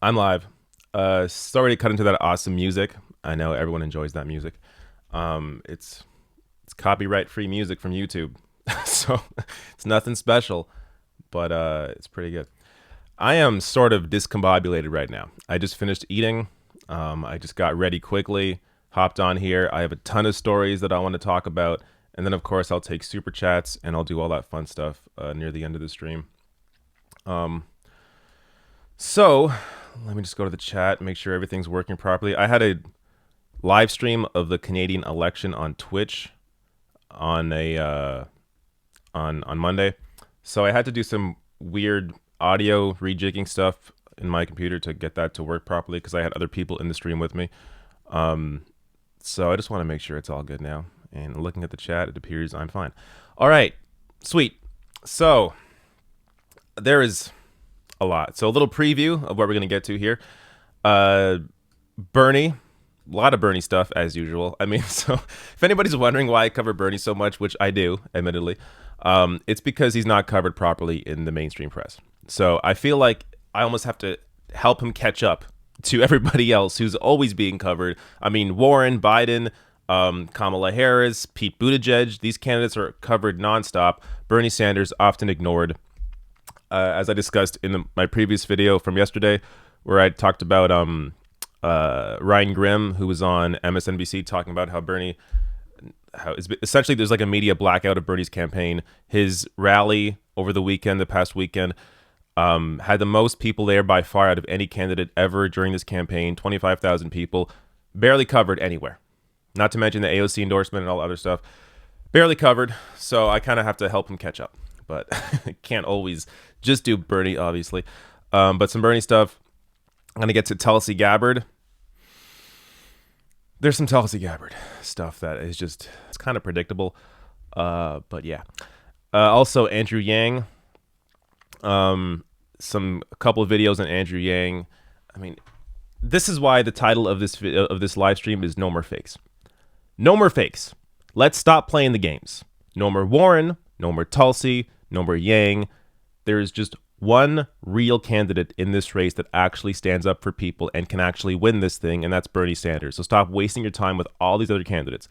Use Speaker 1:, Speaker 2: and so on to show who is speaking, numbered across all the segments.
Speaker 1: I'm live. Sorry to cut into that awesome music. I know everyone enjoys that music. It's copyright free music from YouTube, so it's nothing special, but it's pretty good. I am sort of discombobulated right now. I just finished eating. I just got ready quickly, hopped on here. I have a ton of stories that I want to talk about, and then of course I'll take super chats and I'll do all that fun stuff near the end of the stream. So let me just go to the chat, make sure everything's working properly. I had a live stream of the Canadian election on Twitch on a on Monday, so I had to do some weird audio rejigging stuff in my computer to get that to work properly because I had other people in the stream with me. So I just want to make sure it's all good now. And looking at the chat, it appears I'm fine. All right, sweet. So there is a lot. So a little preview of what we're going to get to here. Bernie, a lot of Bernie stuff as usual. I mean, so if anybody's wondering why I cover Bernie so much, which I do, admittedly, it's because he's not covered properly in the mainstream press. So I feel like I almost have to help him catch up to everybody else who's always being covered. I mean, Warren, Biden, Kamala Harris, Pete Buttigieg, these candidates are covered nonstop. Bernie Sanders often ignored. As I discussed in my previous video from yesterday, where I talked about Ryan Grimm, who was on MSNBC, talking about how essentially there's like a media blackout of Bernie's campaign. His rally over the past weekend, had the most people there by far out of any candidate ever during this campaign, 25,000 people, barely covered anywhere. Not to mention the AOC endorsement and all the other stuff. Barely covered, so I kind of have to help him catch up. But can't always just do Bernie, obviously. But some Bernie stuff. I'm going to get to Tulsi Gabbard. There's some Tulsi Gabbard stuff that is just, it's kind of predictable. But yeah. Also, Andrew Yang. A couple of videos on Andrew Yang. I mean, this is why the title of this live stream is No More Fakes. No more fakes. Let's stop playing the games. No more Warren. No more Tulsi. No more Yang. There's just one real candidate in this race that actually stands up for people and can actually win this thing, and that's Bernie Sanders. So stop wasting your time with all these other candidates.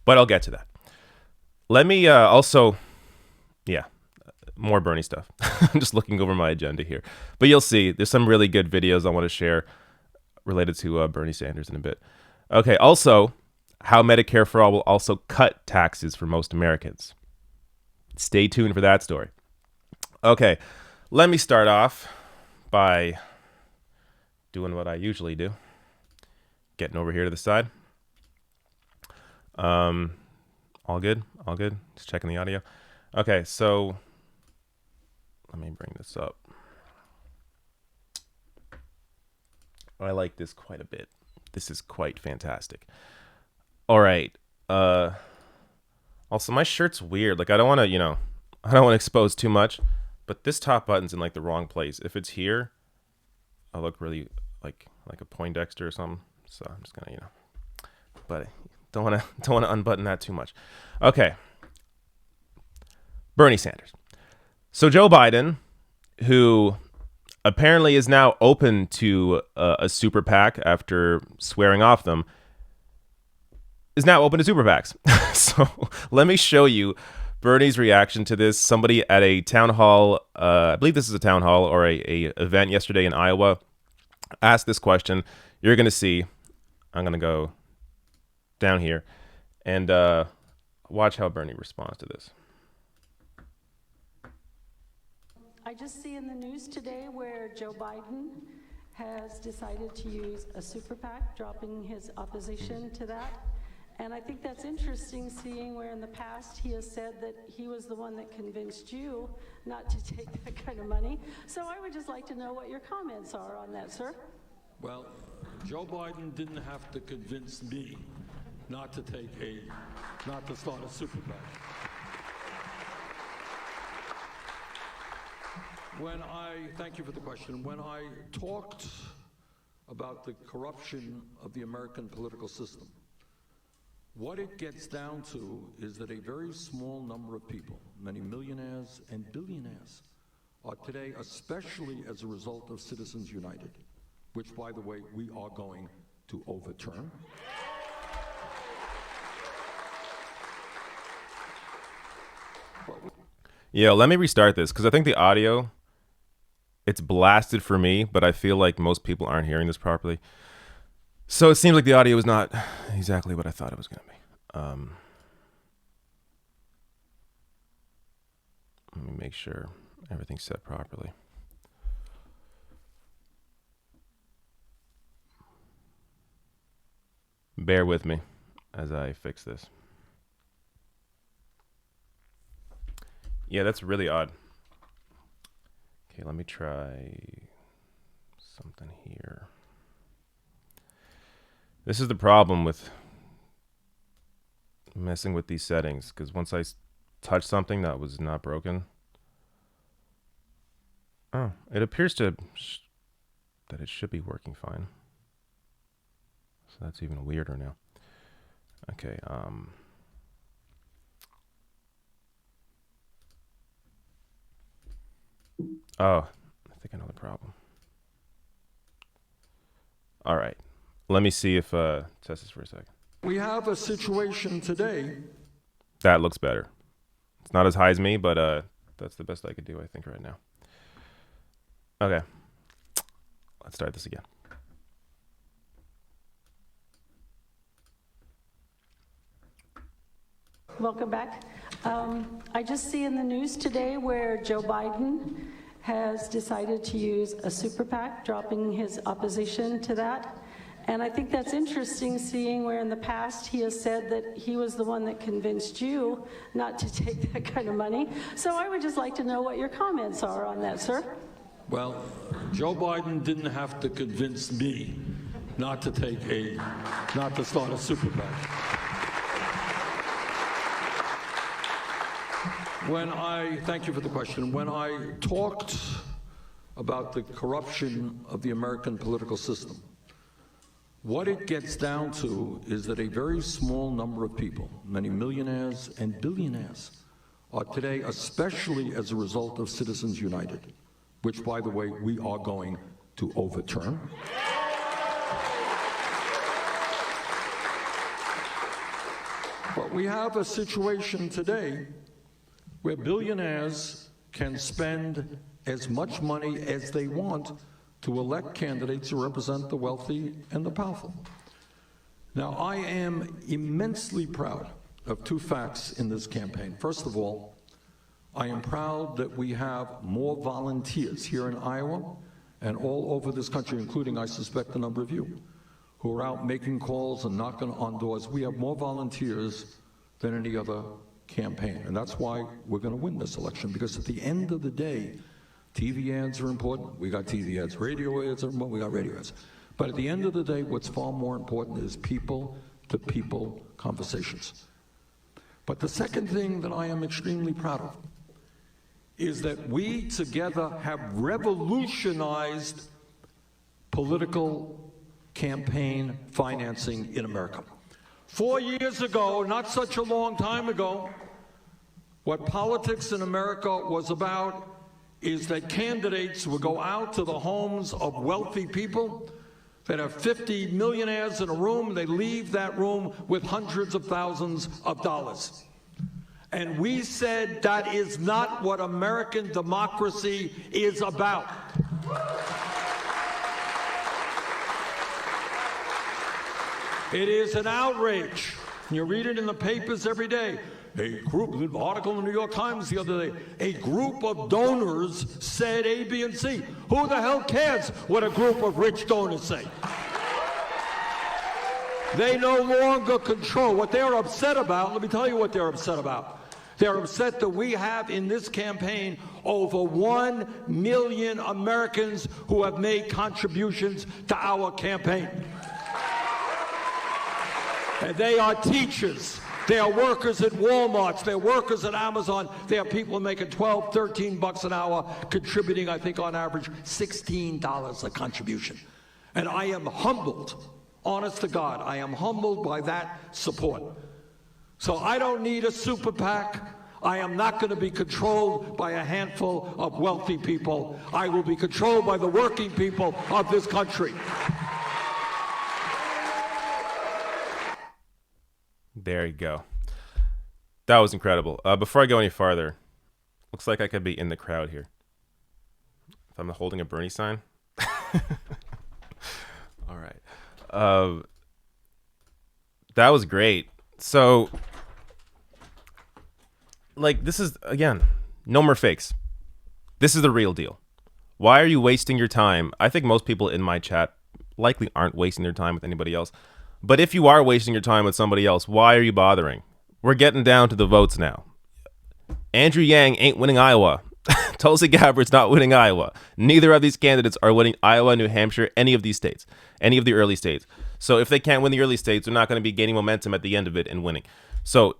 Speaker 1: But I'll get to that. Let me more Bernie stuff. I'm just looking over my agenda here. But you'll see, there's some really good videos I want to share related to Bernie Sanders in a bit. Okay, also, how Medicare for All will also cut taxes for most Americans. Stay tuned for that story. Okay, let me start off by doing what I usually do. Getting over here to the side. All good? All good? Just checking the audio. Okay, so let me bring this up. I like this quite a bit. This is quite fantastic. All right. Also, my shirt's weird. Like, I don't want to expose too much, but this top button's in like the wrong place. If it's here, I look really like a Poindexter or something. So I'm just gonna, but don't want to unbutton that too much. Okay. Bernie Sanders. So Joe Biden, who apparently is now open to a super PAC after swearing off them, is now open to super PACs. So let me show you Bernie's reaction to this. Somebody at a town hall, I believe this is a town hall or a event yesterday in Iowa, asked this question. You're going to see, I'm going to go down here and watch how Bernie responds to this.
Speaker 2: I just see in the news today where Joe Biden has decided to use a super PAC, dropping his opposition to that. And I think that's interesting, seeing where in the past he has said that he was the one that convinced you not to take that kind of money. So I would just like to know what your comments are on that, sir.
Speaker 3: Well, Joe Biden didn't have to convince me not to start a super PAC. Thank you for the question. When I talked about the corruption of the American political system, what it gets down to is that a very small number of people, many millionaires and billionaires, are today, especially as a result of Citizens United, which, by the way, we are going to overturn.
Speaker 1: Yeah, let me restart this because I think the audio, it's blasted for me, but I feel like most people aren't hearing this properly. So it seems like the audio is not exactly what I thought it was going to be. Let me make sure everything's set properly. Bear with me as I fix this. Yeah, that's really odd. Okay, let me try something here. This is the problem with messing with these settings, because once I touch something that was not broken. Oh, it appears to that it should be working fine. So that's even weirder now. Okay, oh, I think I know the problem. All right, let me see if test this for a second.
Speaker 3: We have a situation today.
Speaker 1: That looks better. It's not as high as me, but that's the best I could do, I think, right now. Okay, let's start this again.
Speaker 2: Welcome back. I just see in the news today where Joe Biden has decided to use a super PAC, dropping his opposition to that. And I think that's interesting, seeing where in the past he has said that he was the one that convinced you not to take that kind of money. So I would just like to know what your comments are on that, sir.
Speaker 3: Well, Joe Biden didn't have to convince me not to start a super PAC. Thank you for the question. When I talked about the corruption of the American political system, what it gets down to is that a very small number of people, many millionaires and billionaires, are today, especially as a result of Citizens United, which, by the way, we are going to overturn. But we have a situation today where billionaires can spend as much money as they want to elect candidates who represent the wealthy and the powerful. Now, I am immensely proud of two facts in this campaign. First of all, I am proud that we have more volunteers here in Iowa and all over this country, including, I suspect, a number of you, who are out making calls and knocking on doors. We have more volunteers than any other campaign, and that's why we're going to win this election, because at the end of the day, TV ads are important. We got TV ads. Radio ads are important. We got radio ads. But at the end of the day, what's far more important is people-to-people conversations. But the second thing that I am extremely proud of is that we together have revolutionized political campaign financing in America. 4 years ago, not such a long time ago, what politics in America was about is that candidates would go out to the homes of wealthy people that have 50 millionaires in a room. They leave that room with hundreds of thousands of dollars. And we said that is not what American democracy is about. It is an outrage. You read it in the papers every day. A group, an article in the New York Times the other day, a group of donors said A, B, and C. Who the hell cares what a group of rich donors say? They no longer control. What they're upset about, let me tell you what they're upset about. They're upset that we have in this campaign over 1 million Americans who have made contributions to our campaign. And they are teachers. They are workers at Walmart. They're workers at Amazon. They are people making $12, $13 an hour, contributing, I think, on average, $16 a contribution. And I am humbled, honest to God, I am humbled by that support. So I don't need a super PAC. I am not going to be controlled by a handful of wealthy people. I will be controlled by the working people of this country.
Speaker 1: There you go. That was incredible. Before I go any farther, looks like I could be in the crowd here. If I'm holding a Bernie sign. All right. That was great. So, like, this is, again, no more fakes. This is the real deal. Why are you wasting your time? I think most people in my chat likely aren't wasting their time with anybody else. But if you are wasting your time with somebody else, why are you bothering? We're getting down to the votes now. Andrew Yang ain't winning Iowa. Tulsi Gabbard's not winning Iowa. Neither of these candidates are winning Iowa, New Hampshire, any of these states, any of the early states. So if they can't win the early states, they're not going to be gaining momentum at the end of it and winning. So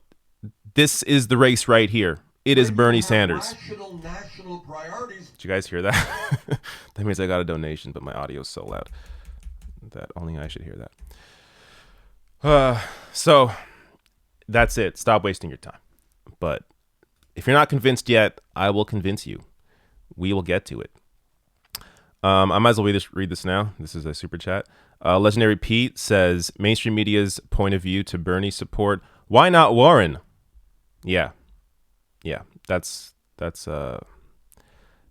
Speaker 1: this is the race right here. It is Bernie Sanders.
Speaker 4: National priorities.
Speaker 1: Did you guys hear that? That means I got a donation, but my audio is so loud that only I should hear that. So that's it. Stop wasting your time. But if you're not convinced yet, I will convince you. We will get to it. I might as well read this now. This is a super chat. Legendary Pete says, mainstream media's point of view to Bernie support. Why not Warren? Yeah. That's what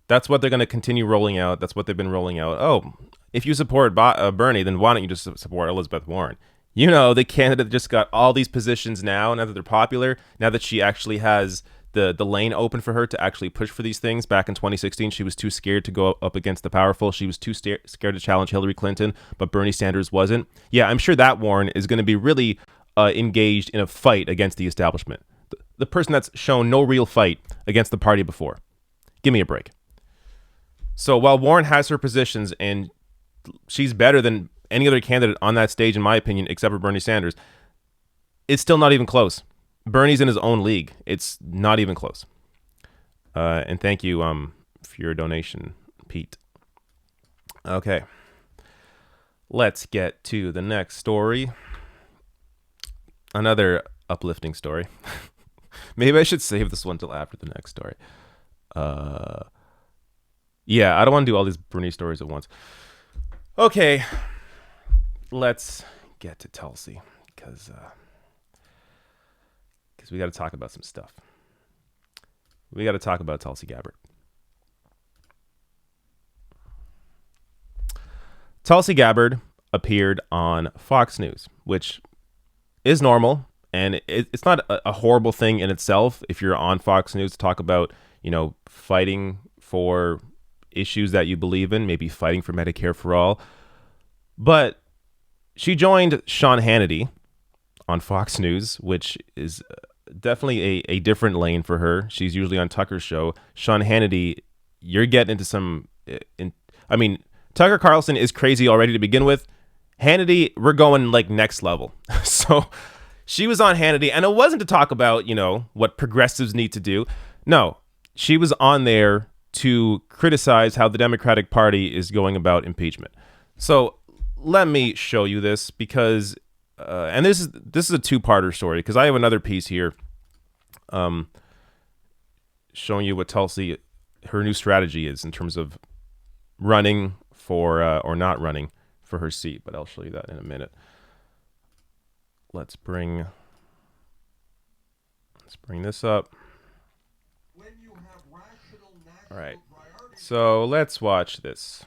Speaker 1: they're going to continue rolling out. That's what they've been rolling out. Oh, if you support Bernie, then why don't you just support Elizabeth Warren? You know, the candidate just got all these positions now that they're popular, now that she actually has the lane open for her to actually push for these things. Back in 2016, she was too scared to go up against the powerful. She was too scared to challenge Hillary Clinton, but Bernie Sanders wasn't. Yeah, I'm sure that Warren is going to be really engaged in a fight against the establishment. The person that's shown no real fight against the party before. Give me a break. So while Warren has her positions and she's better than any other candidate on that stage, in my opinion, except for Bernie Sanders, it's still not even close. Bernie's in his own league. It's not even close. And thank you for your donation, Pete. Okay. Let's get to the next story. Another uplifting story. Maybe I should save this one till after the next story. Yeah, I don't want to do all these Bernie stories at once. Okay. Let's get to Tulsi, because we got to talk about some stuff. We got to talk about Tulsi Gabbard. Tulsi Gabbard appeared on Fox News, which is normal, and it's not a horrible thing in itself if you're on Fox News to talk about, fighting for issues that you believe in, maybe fighting for Medicare for all. But she joined Sean Hannity on Fox News, which is definitely a different lane for her. She's usually on Tucker's show. Sean Hannity, you're getting into some... Tucker Carlson is crazy already to begin with. Hannity, we're going like next level. So she was on Hannity, and it wasn't to talk about, what progressives need to do. No, she was on there to criticize how the Democratic Party is going about impeachment. So let me show you this, because and this is a two-parter story, because I have another piece here showing you what Tulsi, her new strategy is in terms of running for or not running for her seat, but I'll show you that in a minute. Let's bring this up. All right, so let's watch this.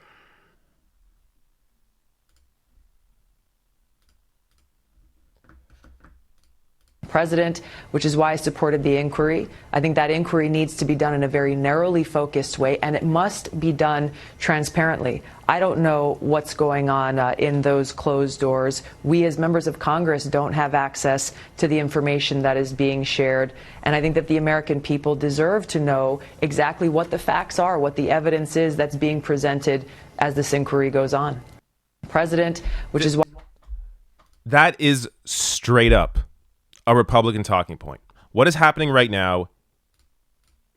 Speaker 5: President, which is why I supported the inquiry. I think that inquiry needs to be done in a very narrowly focused way, and it must be done transparently. I don't know what's going on in those closed doors. We as members of Congress don't have access to the information that is being shared, and I think that the American people deserve to know exactly what the facts are, what the evidence is that's being presented as this inquiry goes on. President, which is why...
Speaker 1: That is straight up a Republican talking point. What is happening right now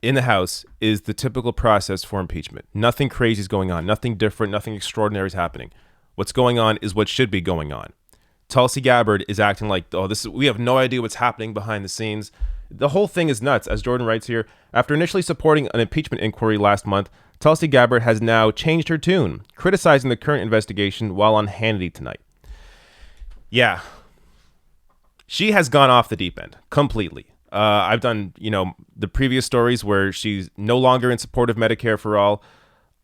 Speaker 1: in the House is the typical process for impeachment. Nothing crazy is going on. Nothing different. Nothing extraordinary is happening. What's going on is what should be going on. Tulsi Gabbard is acting like, we have no idea what's happening behind the scenes. The whole thing is nuts. As Jordan writes here, after initially supporting an impeachment inquiry last month, Tulsi Gabbard has now changed her tune, criticizing the current investigation while on Hannity tonight. Yeah. She has gone off the deep end completely. I've done, the previous stories where she's no longer in support of Medicare for all.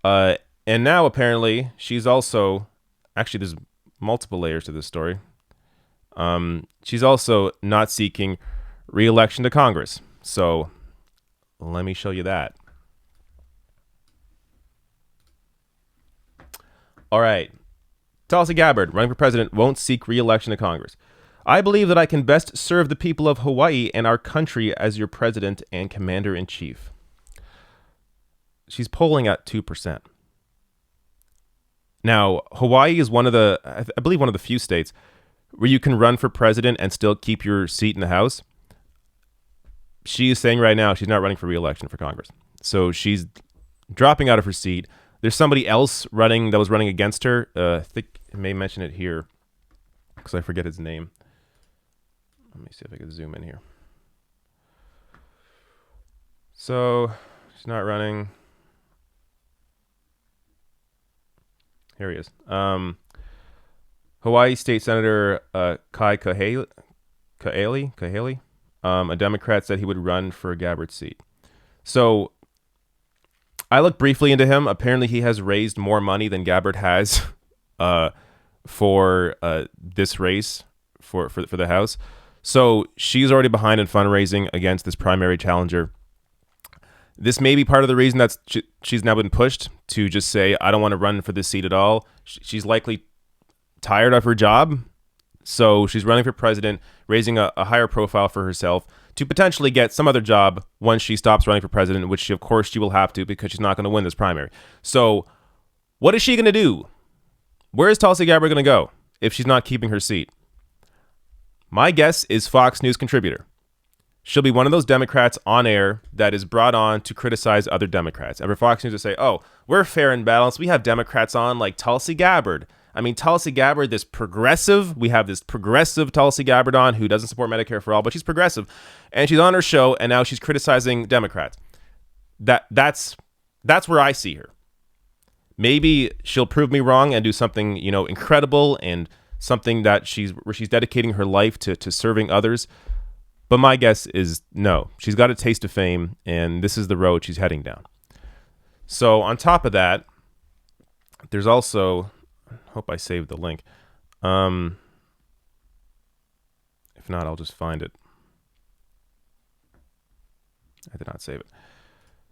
Speaker 1: And now apparently she's also, actually there's multiple layers to this story. She's also not seeking re-election to Congress. So let me show you that. All right. Tulsi Gabbard, running for president, won't seek re-election to Congress. I believe that I can best serve the people of Hawaii and our country as your president and commander-in-chief. She's polling at 2%. Now, Hawaii is one of the few states where you can run for president and still keep your seat in the House. She is saying right now she's not running for re-election for Congress. So she's dropping out of her seat. There's somebody else that was running against her. I think I may mention it here because I forget his name. Let me see if I can zoom in here. So she's not running. Here he is. Hawaii State Senator Kai Kahale, a Democrat, said he would run for Gabbard's seat. So I looked briefly into him. Apparently he has raised more money than Gabbard has for this race for the House. So she's already behind in fundraising against this primary challenger. This may be part of the reason that she's now been pushed to just say, I don't want to run for this seat at all. She's likely tired of her job. So she's running for president, raising a higher profile for herself to potentially get some other job once she stops running for president, which of course she will have to because she's not going to win this primary. So what is she going to do? Where is Tulsi Gabbard going to go if she's not keeping her seat? My guess is Fox News contributor. She'll be one of those Democrats on air that is brought on to criticize other Democrats. And for Fox News to say, oh, we're fair and balanced. We have Democrats on like Tulsi Gabbard. I mean, Tulsi Gabbard, this progressive. We have this progressive Tulsi Gabbard on who doesn't support Medicare for all, but she's progressive. And she's on her show, and now she's criticizing Democrats. That's where I see her. Maybe she'll prove me wrong and do something, incredible and something that she's dedicating her life to serving others. But my guess is no. She's got a taste of fame, and this is the road she's heading down. So on top of that, there's also, I hope I saved the link. If not, I'll just find it. I did not save it.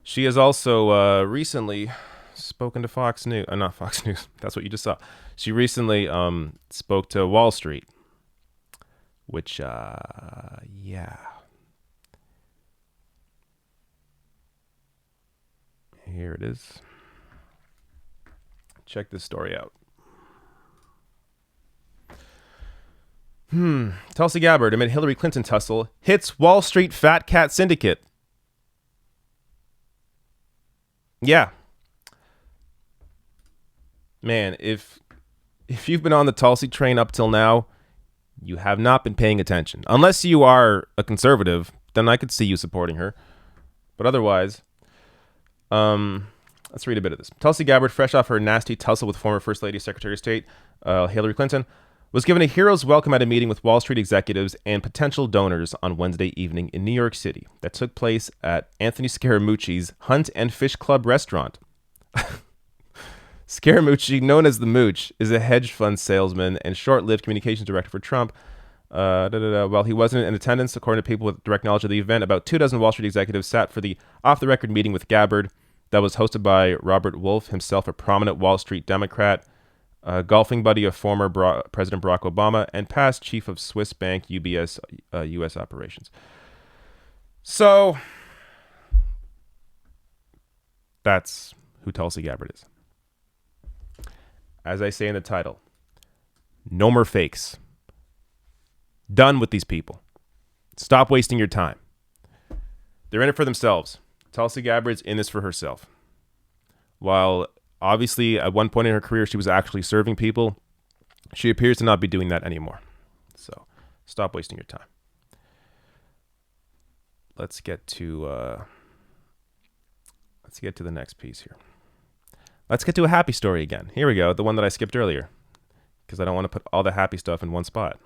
Speaker 1: She has also recently spoken to Fox News. Not Fox News. That's what you just saw. She recently spoke to Wall Street, which, yeah. Here it is. Check this story out. Tulsi Gabbard, amid Hillary Clinton tussle, hits Wall Street fat cat syndicate. Yeah. Man, if you've been on the Tulsi train up till now, you have not been paying attention. Unless you are a conservative, then I could see you supporting her. But otherwise, let's read a bit of this. Tulsi Gabbard, fresh off her nasty tussle with former First Lady Secretary of State Hillary Clinton, was given a hero's welcome at a meeting with Wall Street executives and potential donors on Wednesday evening in New York City that took place at Anthony Scaramucci's Hunt and Fish Club restaurant. Scaramucci, known as the Mooch, is a hedge fund salesman and short-lived communications director for Trump. While he wasn't in attendance, according to people with direct knowledge of the event, about 24 Wall Street executives sat for the off-the-record meeting with Gabbard that was hosted by Robert Wolf, himself a prominent Wall Street Democrat, a golfing buddy of former President Barack Obama, and past chief of Swiss Bank UBS U.S. operations. So that's who Tulsi Gabbard is. As I say in the title, no more fakes. Done with these people. Stop wasting your time. They're in it for themselves. Tulsi Gabbard's in this for herself. While obviously at one point in her career she was actually serving people, she appears to not be doing that anymore. So stop wasting your time. let's get to the next piece here. Let's get to a happy story again. Here we go, the one that I skipped earlier, because I don't want to put all the happy stuff in one spot.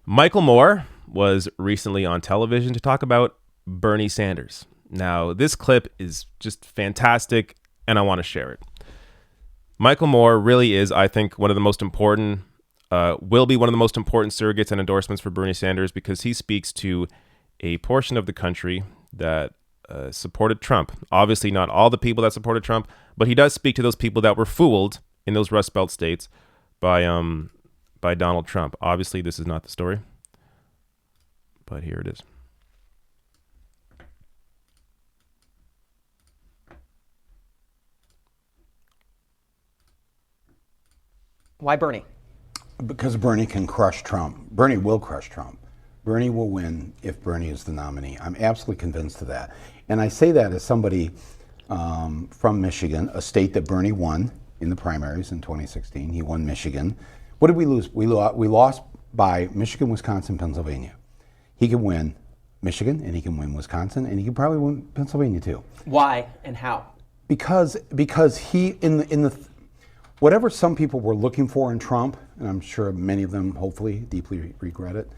Speaker 1: Michael Moore was recently on television to talk about Bernie Sanders. Now, this clip is just fantastic, and I want to share it. Michael Moore really is, I think, will be one of the most important surrogates and endorsements for Bernie Sanders, because he speaks to a portion of the country that supported Trump. Obviously, not all the people that supported Trump, but he does speak to those people that were fooled in those Rust Belt states by Donald Trump. Obviously, this is not the story, but here it is.
Speaker 6: Why Bernie?
Speaker 7: Because Bernie can crush Trump. Bernie will crush Trump. Bernie will win if Bernie is the nominee. I'm absolutely convinced of that. And I say that as somebody from Michigan, a state that Bernie won in the primaries in 2016. He won Michigan. What did we lose? We lost by Michigan, Wisconsin, Pennsylvania. He can win Michigan, and he can win Wisconsin, and he can probably win Pennsylvania too.
Speaker 6: Why and how?
Speaker 7: Because he in the whatever some people were looking for in Trump, and I'm sure many of them hopefully deeply regret it,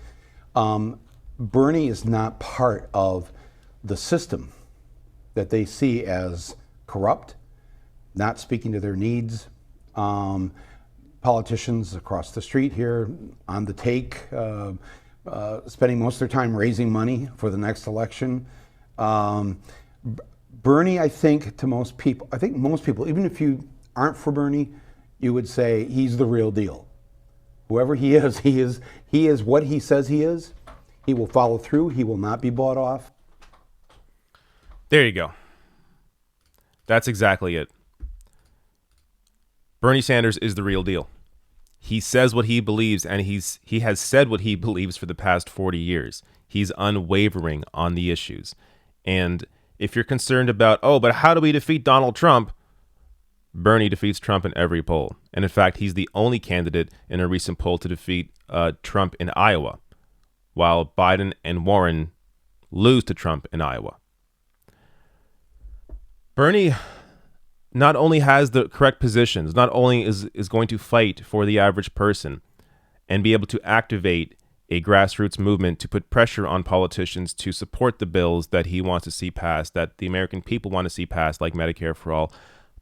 Speaker 7: Bernie is not part of the system that they see as corrupt, not speaking to their needs. Politicians across the street here on the take, spending most of their time raising money for the next election. Bernie, I think most people, even if you aren't for Bernie, you would say he's the real deal. Whoever he is what he says he is. He will follow through. He will not be bought off.
Speaker 1: There you go. That's exactly it. Bernie Sanders is the real deal. He says what he believes, and he has said what he believes for the past 40 years. He's unwavering on the issues. And if you're concerned about, but how do we defeat Donald Trump? Bernie defeats Trump in every poll. And in fact, he's the only candidate in a recent poll to defeat Trump in Iowa, while Biden and Warren lose to Trump in Iowa. Bernie not only has the correct positions, not only is going to fight for the average person and be able to activate a grassroots movement to put pressure on politicians to support the bills that he wants to see passed, that the American people want to see passed, like Medicare for all,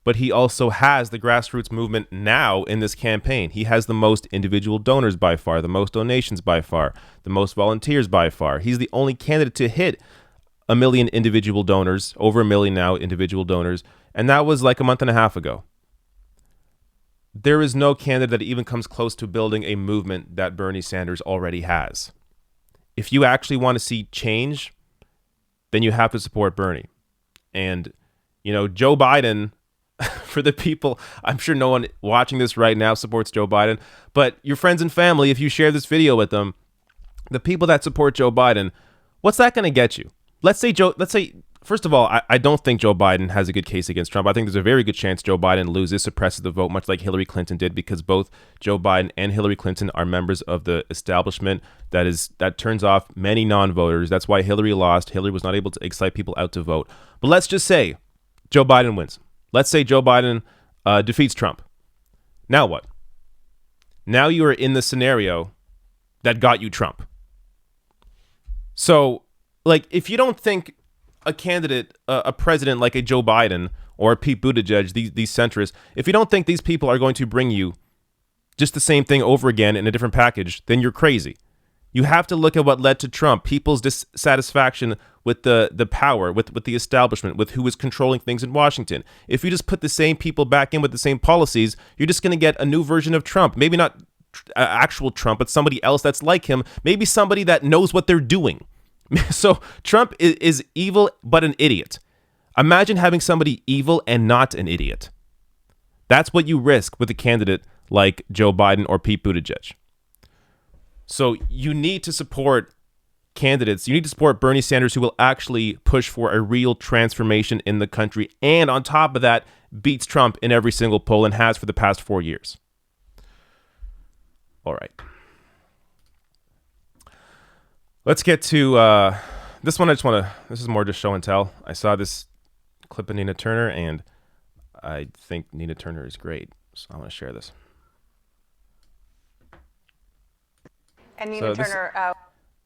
Speaker 1: but he also has the grassroots movement now in this campaign. He has the most individual donors by far, the most donations by far, the most volunteers by far. He's the only candidate to hit 1 million individual donors, over 1 million now individual donors, and that was like a month and a half ago. There is no candidate that even comes close to building a movement that Bernie Sanders already has. If you actually want to see change, then you have to support Bernie. And, Joe Biden, for the people, I'm sure no one watching this right now supports Joe Biden, but your friends and family, if you share this video with them, the people that support Joe Biden, what's that going to get you? Let's say, first of all, I don't think Joe Biden has a good case against Trump. I think there's a very good chance Joe Biden loses, suppresses the vote, much like Hillary Clinton did, because both Joe Biden and Hillary Clinton are members of the establishment that turns off many non-voters. That's why Hillary lost. Hillary was not able to excite people out to vote. But let's just say Joe Biden wins. Let's say Joe Biden defeats Trump. Now what? Now you are in the scenario that got you Trump. So, if you don't think a candidate, a president like a Joe Biden or a Pete Buttigieg, these centrists, if you don't think these people are going to bring you just the same thing over again in a different package, then you're crazy. You have to look at what led to Trump, people's dissatisfaction with the power, with the establishment, with who is controlling things in Washington. If you just put the same people back in with the same policies, you're just going to get a new version of Trump. Maybe not actual Trump, but somebody else that's like him. Maybe somebody that knows what they're doing. So Trump is evil, but an idiot. Imagine having somebody evil and not an idiot. That's what you risk with a candidate like Joe Biden or Pete Buttigieg. So you need to support candidates. You need to support Bernie Sanders, who will actually push for a real transformation in the country. And on top of that, beats Trump in every single poll and has for the past 4 years. All right. Let's get to this one. This is more just show and tell. I saw this clip of Nina Turner, and I think Nina Turner is great. So I want to share this.
Speaker 8: And Nina Turner.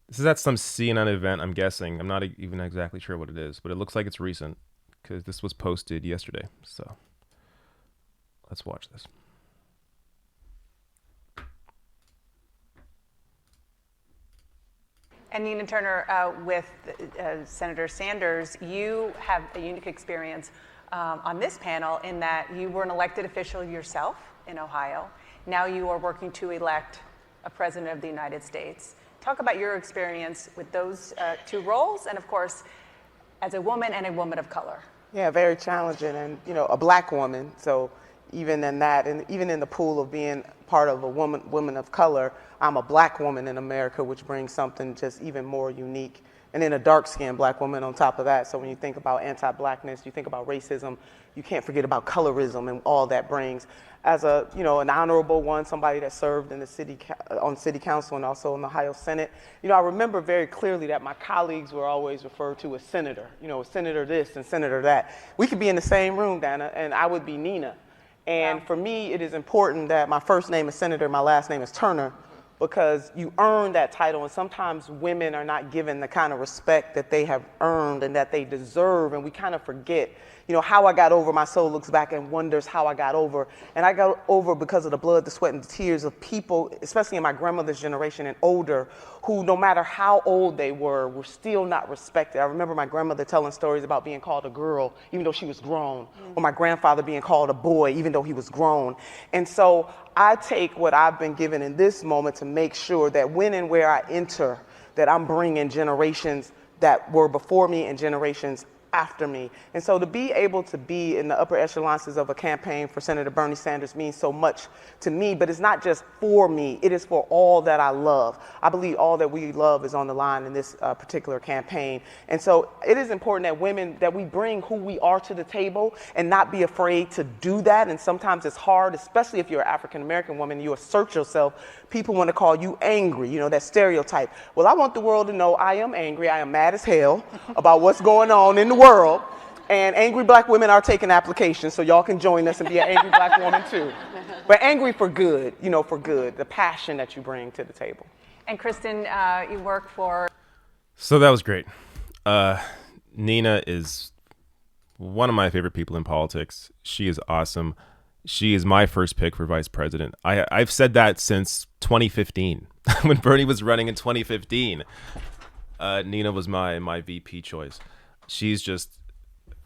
Speaker 1: This is at some CNN event, I'm guessing. I'm not even exactly sure what it is, but it looks like it's recent because this was posted yesterday. So let's watch this.
Speaker 8: And Nina Turner, with Senator Sanders, you have a unique experience on this panel in that you were an elected official yourself in Ohio. Now you are working to elect a president of the United States. Talk about your experience with those two roles, and of course, as a woman and a woman of color.
Speaker 9: Yeah, very challenging, and a black woman. So even in that, and even in the pool of being part of a woman of color, I'm a black woman in America, which brings something just even more unique. And then a dark-skinned black woman on top of that. So when you think about anti-blackness, you think about racism, you can't forget about colorism and all that brings. As a, an honorable one, somebody that served in the on city council and also in the Ohio Senate, I remember very clearly that my colleagues were always referred to as senator, senator this and senator that. We could be in the same room, Dana, and I would be Nina. And for me, it is important that my first name is Senator, my last name is Turner, because you earn that title, and sometimes women are not given the kind of respect that they have earned and that they deserve, and we kind of forget. How I got over, my soul looks back and wonders how I got over. And I got over because of the blood, the sweat, and the tears of people, especially in my grandmother's generation and older, who no matter how old they were still not respected. I remember my grandmother telling stories about being called a girl, even though she was grown, or my grandfather being called a boy, even though he was grown. And so I take what I've been given in this moment to make sure that when and where I enter, that I'm bringing generations that were before me and generations after me. And so to be able to be in the upper echelons of a campaign for Senator Bernie Sanders means so much to me, but it's not just for me, it is for all that I love. I believe all that we love is on the line in this particular campaign. And so it is important that women, that we bring who we are to the table and not be afraid to do that. And sometimes it's hard, especially if you're an African-American woman, you assert yourself, people want to call you angry, that stereotype. Well, I want the world to know I am angry, I am mad as hell about what's going on in the world, and angry black women are taking applications, so y'all can join us and be an angry black woman too. But angry for good, for good, the passion that you bring to the table.
Speaker 8: And Kristen, you work for...
Speaker 1: So that was great. Nina is one of my favorite people in politics. She is awesome. She is my first pick for vice president. I've said that since 2015, when Bernie was running in 2015. Nina was my VP choice. She's just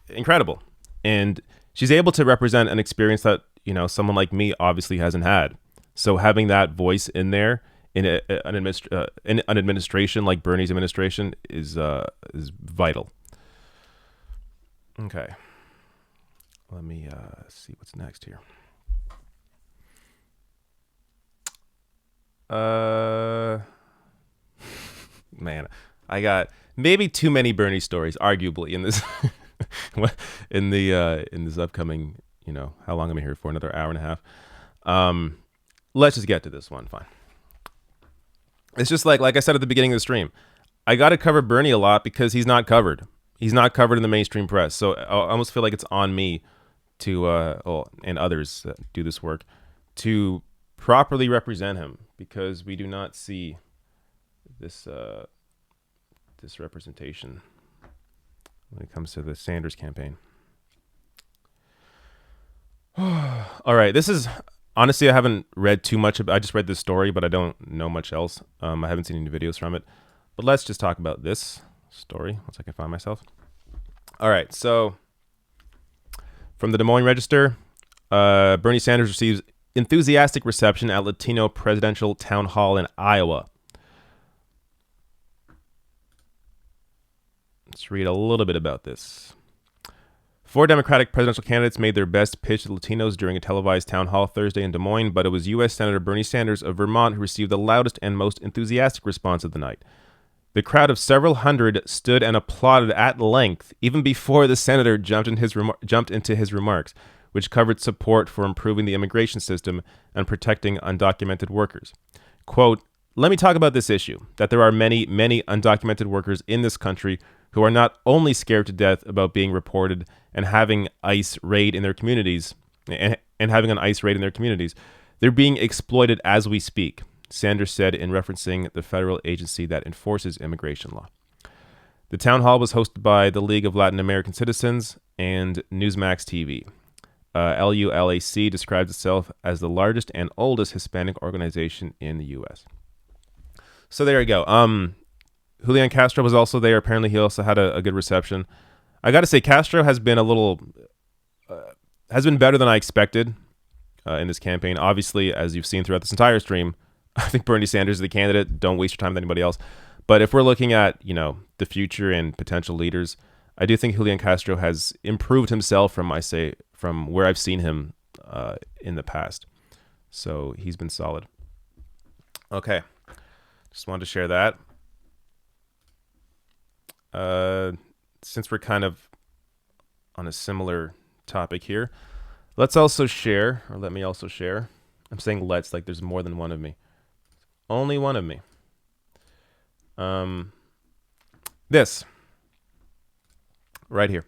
Speaker 1: incredible, and she's able to represent an experience that someone like me obviously hasn't had. So having that voice in there in an administration like Bernie's administration is vital. Okay, let me see what's next here. Man, I got maybe too many Bernie stories, arguably, in this in this upcoming, how long am I here for? Another hour and a half. Let's just get to this one. Fine. It's just like I said at the beginning of the stream, I got to cover Bernie a lot because he's not covered. He's not covered in the mainstream press. So I almost feel like it's on me to, and others that do this work, to properly represent him, because we do not see this this representation when it comes to the Sanders campaign. All right, this is honestly, I haven't read too much I just read this story, but I don't know much else. I haven't seen any videos from it, but let's just talk about this story once I can find myself. All right, so from the Des Moines Register, Bernie Sanders receives enthusiastic reception at Latino presidential town hall in Iowa. Let's read a little bit about this. 4 Democratic presidential candidates made their best pitch to Latinos during a televised town hall Thursday in Des Moines, but it was U.S. Senator Bernie Sanders of Vermont who received the loudest and most enthusiastic response of the night. The crowd of several hundred stood and applauded at length, even before the senator jumped into his remarks, which covered support for improving the immigration system and protecting undocumented workers. Quote, let me talk about this issue, that there are many, many undocumented workers in this country who are not only scared to death about being reported and having ICE raid in their communities, and having an ICE raid in their communities, they're being exploited as we speak, Sanders said in referencing the federal agency that enforces immigration law. The town hall was hosted by the League of Latin American Citizens and Newsmax TV. LULAC describes itself as the largest and oldest Hispanic organization in the U.S. So there you go. Julian Castro was also there. Apparently, he also had a good reception. I got to say, Castro has been has been better than I expected in this campaign. Obviously, as you've seen throughout this entire stream, I think Bernie Sanders is the candidate. Don't waste your time with anybody else. But if we're looking at, the future and potential leaders, I do think Julian Castro has improved himself from where I've seen him in the past. So he's been solid. Okay. Just wanted to share that. Since we're kind of on a similar topic here, let me also share. I'm saying let's like there's more than one of me. Only one of me. This right here.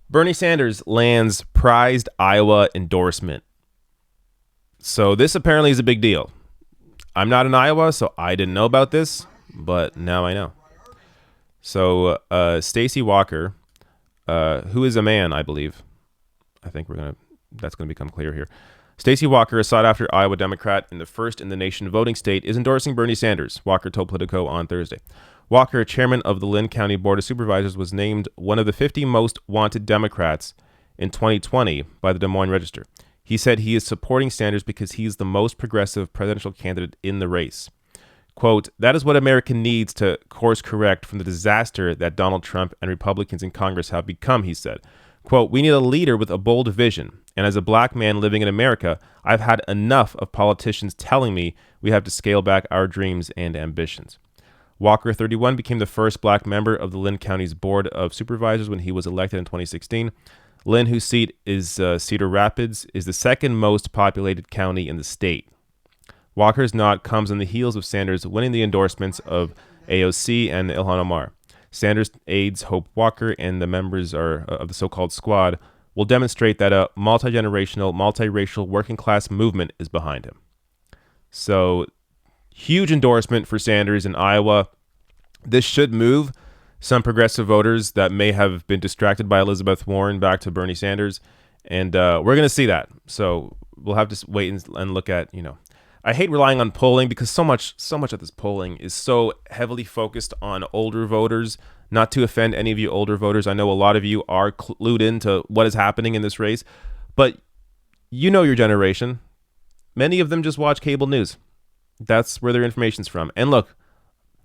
Speaker 1: Bernie Sanders lands prized Iowa endorsement. So this apparently is a big deal. I'm not in Iowa, so I didn't know about this, but now I know. So Stacey Walker, who is a man, I believe. I think that's gonna become clear here. Stacey Walker, a sought-after Iowa Democrat in the first in the nation voting state, is endorsing Bernie Sanders, Walker told Politico on Thursday. Walker, chairman of the Lynn County Board of Supervisors, was named one of the 50 most wanted Democrats in 2020 by the Des Moines Register. He said he is supporting Sanders because he's the most progressive presidential candidate in the race. Quote, that is what America needs to course correct from the disaster that Donald Trump and Republicans in Congress have become, he said. Quote, we need a leader with a bold vision. And as a black man living in America, I've had enough of politicians telling me we have to scale back our dreams and ambitions. Walker, 31, became the first black member of the Lynn County's Board of Supervisors when he was elected in 2016. Lynn, whose seat is Cedar Rapids, is the second most populated county in the state. Walker's nod comes on the heels of Sanders winning the endorsements of AOC and Ilhan Omar. Sanders aides Hope Walker and the members of the so-called squad will demonstrate that a multi-generational, multiracial working-class movement is behind him. So, huge endorsement for Sanders in Iowa. This should move some progressive voters that may have been distracted by Elizabeth Warren back to Bernie Sanders. And we're going to see that. So, we'll have to wait and look at, I hate relying on polling because so much of this polling is so heavily focused on older voters. Not to offend any of you older voters. I know a lot of you are clued into what is happening in this race, but you know your generation. Many of them just watch cable news. That's where their information's from. And look,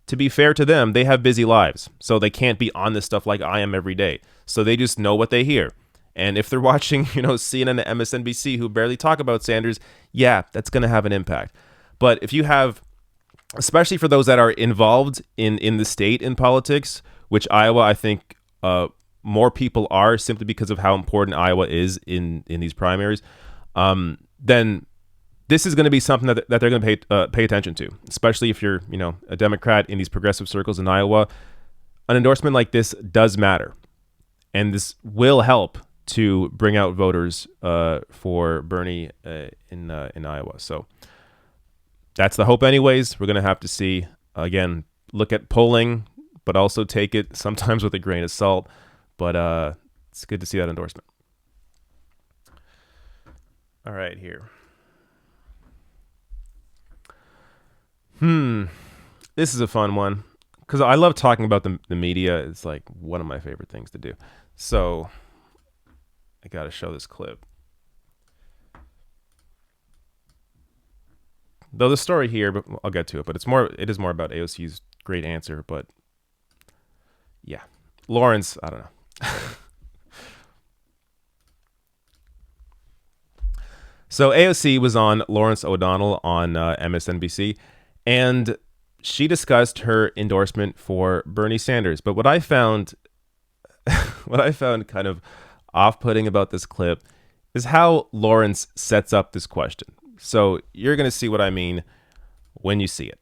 Speaker 1: to be fair to them, they have busy lives, so they can't be on this stuff like I am every day. So they just know what they hear. And if they're watching, CNN and MSNBC who barely talk about Sanders, yeah, that's going to have an impact. But if you have, especially for those that are involved in the state in politics, which Iowa, I think more people are simply because of how important Iowa is in these primaries, then this is going to be something that they're going to pay attention to, especially if you're, a Democrat in these progressive circles in Iowa. An endorsement like this does matter, and this will help to bring out voters for Bernie in Iowa. So that's the hope anyways. We're going to have to see. Again, look at polling, but also take it sometimes with a grain of salt. But it's good to see that endorsement. All right, here. This is a fun one because I love talking about the media. It's like one of my favorite things to do. So I got to show this clip. Though the story here, but I'll get to it. But it is more about AOC's great answer. But yeah, Lawrence, I don't know. So AOC was on Lawrence O'Donnell on MSNBC, and she discussed her endorsement for Bernie Sanders. But what I found kind of off-putting about this clip is how Lawrence sets up this question. So you're going to see what I mean when you see it.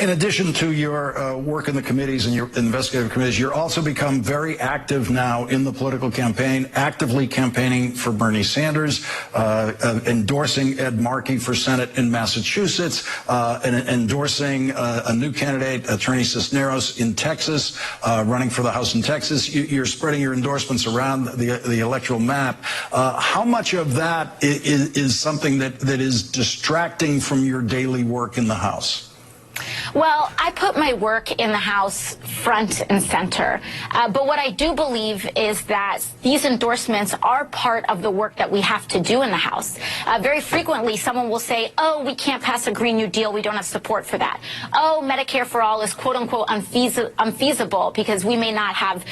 Speaker 10: In addition to your work in the committees and your investigative committees, you're also become very active now in the political campaign, actively campaigning for Bernie Sanders, endorsing Ed Markey for Senate in Massachusetts, and endorsing a new candidate, Attorney Cisneros in Texas, running for the House in Texas. You're spreading your endorsements around the electoral map. How much of that is something that is distracting from your daily work in the House?
Speaker 11: Well, I put my work in the House front and center. But what I do believe is that these endorsements are part of the work that we have to do in the House. Very frequently, someone will say, oh, we can't pass a Green New Deal. We don't have support for that. Oh, Medicare for All is quote unquote unfeasible because we may not have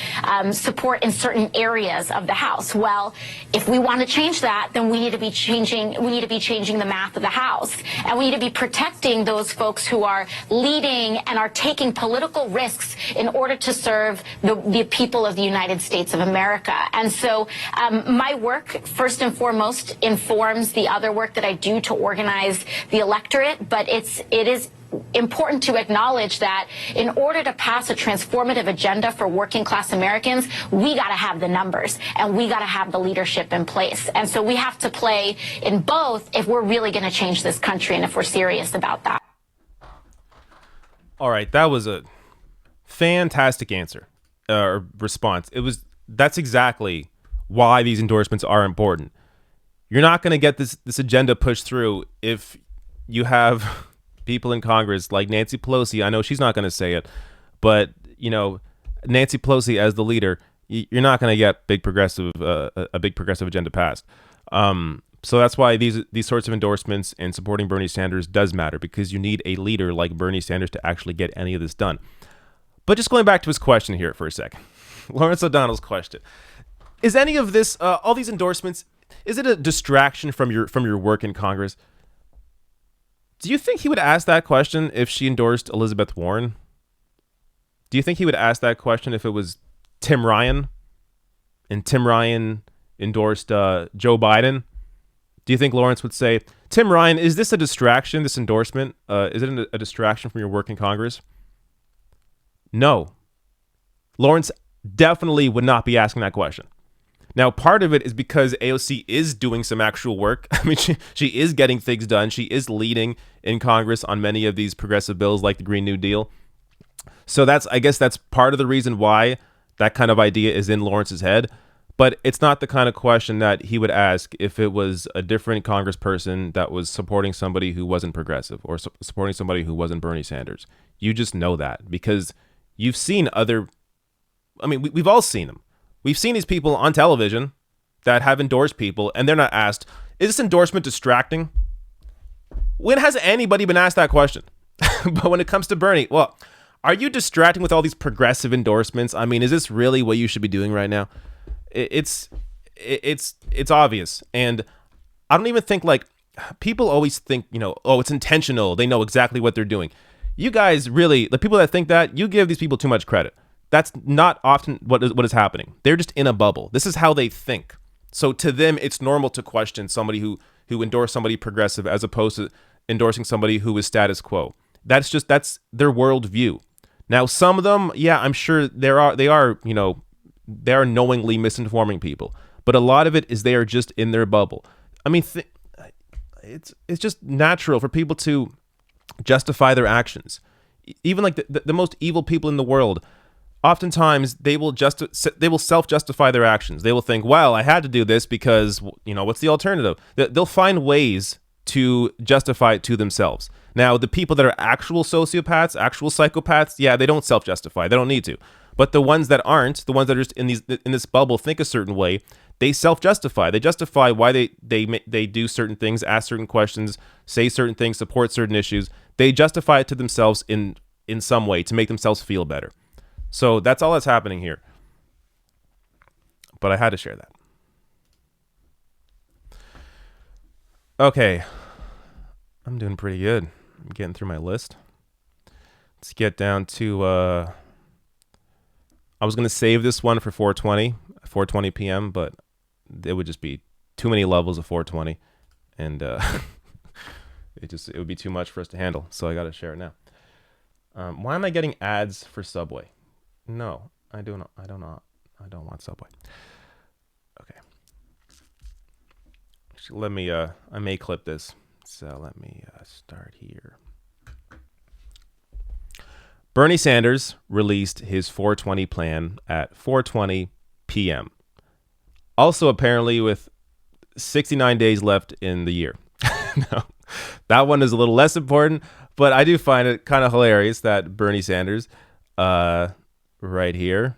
Speaker 11: support in certain areas of the House. Well, if we want to change that, then we need to be changing the math of the House. And we need to be protecting those folks who are leading and are taking political risks in order to serve the people of the United States of America. And so my work, first and foremost, informs the other work that I do to organize the electorate. But it is important to acknowledge that in order to pass a transformative agenda for working class Americans, we got to have the numbers and we got to have the leadership in place. And so we have to play in both if we're really going to change this country and if we're serious about that.
Speaker 1: All right, that was a fantastic answer or response. That's exactly why these endorsements are important. You're not going to get this agenda pushed through if you have people in Congress like Nancy Pelosi. I know she's not going to say it, but Nancy Pelosi as the leader, you're not going to get a big progressive agenda passed. So that's why these sorts of endorsements and supporting Bernie Sanders does matter, because you need a leader like Bernie Sanders to actually get any of this done. But just going back to his question here for a second, Lawrence O'Donnell's question: is any of this, all these endorsements, is it a distraction from your work in Congress? Do you think he would ask that question if she endorsed Elizabeth Warren? Do you think he would ask that question if it was Tim Ryan and Tim Ryan endorsed Joe Biden? Do you think Lawrence would say, Tim Ryan, is this a distraction, this endorsement? Is it a distraction from your work in Congress? No. Lawrence definitely would not be asking that question. Now, part of it is because AOC is doing some actual work. I mean, she is getting things done. She is leading in Congress on many of these progressive bills like the Green New Deal. So I guess that's part of the reason why that kind of idea is in Lawrence's head. But it's not the kind of question that he would ask if it was a different congressperson that was supporting somebody who wasn't progressive or supporting somebody who wasn't Bernie Sanders. You just know that because you've seen we've all seen them. We've seen these people on television that have endorsed people, and they're not asked, is this endorsement distracting? When has anybody been asked that question? But when it comes to Bernie, well, are you distracting with all these progressive endorsements? I mean, is this really what you should be doing right now? It's obvious. And I don't even think, like, people always think, oh, it's intentional. They know exactly what they're doing. You guys really, the people that think that, you give these people too much credit. That's not often what is happening. They're just in a bubble. This is how they think. So to them, it's normal to question somebody who endorsed somebody progressive as opposed to endorsing somebody who is status quo. That's their worldview. Now, some of them, yeah, I'm sure they are knowingly misinforming people. But a lot of it is they are just in their bubble. I mean, it's just natural for people to justify their actions. Even like the most evil people in the world, oftentimes they will self-justify their actions. They will think, well, I had to do this because, what's the alternative? They'll find ways to justify it to themselves. Now, the people that are actual sociopaths, actual psychopaths, yeah, they don't self-justify. They don't need to. But the ones that aren't, the ones that are just in this bubble, think a certain way, they self-justify. They justify why they do certain things, ask certain questions, say certain things, support certain issues. They justify it to themselves in some way to make themselves feel better. So that's all that's happening here. But I had to share that. Okay. I'm doing pretty good. I'm getting through my list. Let's get down to I was going to save this one for 4:20 p.m., but it would just be too many levels of 420, and it would be too much for us to handle. So I got to share it now. Why am I getting ads for Subway? No, I don't want Subway. Okay. Actually, let me. I may clip this. So let me start here. Bernie Sanders released his 420 plan at 4:20 p.m. Also, apparently, with 69 days left in the year. No, that one is a little less important, but I do find it kind of hilarious that Bernie Sanders, right here,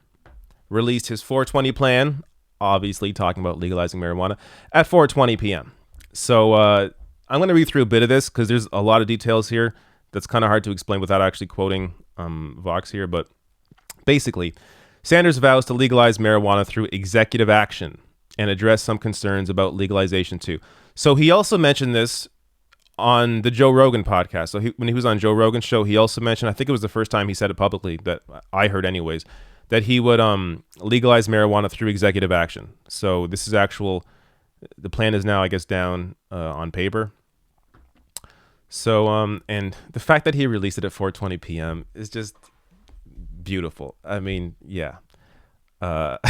Speaker 1: released his 420 plan, obviously talking about legalizing marijuana, at 4:20 p.m. So I'm going to read through a bit of this because there's a lot of details here that's kind of hard to explain without actually quoting Vox here. But basically, Sanders vows to legalize marijuana through executive action and address some concerns about legalization too. So he also mentioned this on the Joe Rogan podcast. So when he was on Joe Rogan's show, he also mentioned, I think it was the first time he said it publicly that I heard anyways, that he would legalize marijuana through executive action. So this is the plan is now, I guess, down on paper. So, and the fact that he released it at 4:20 p.m. is just beautiful. I mean, yeah. I'm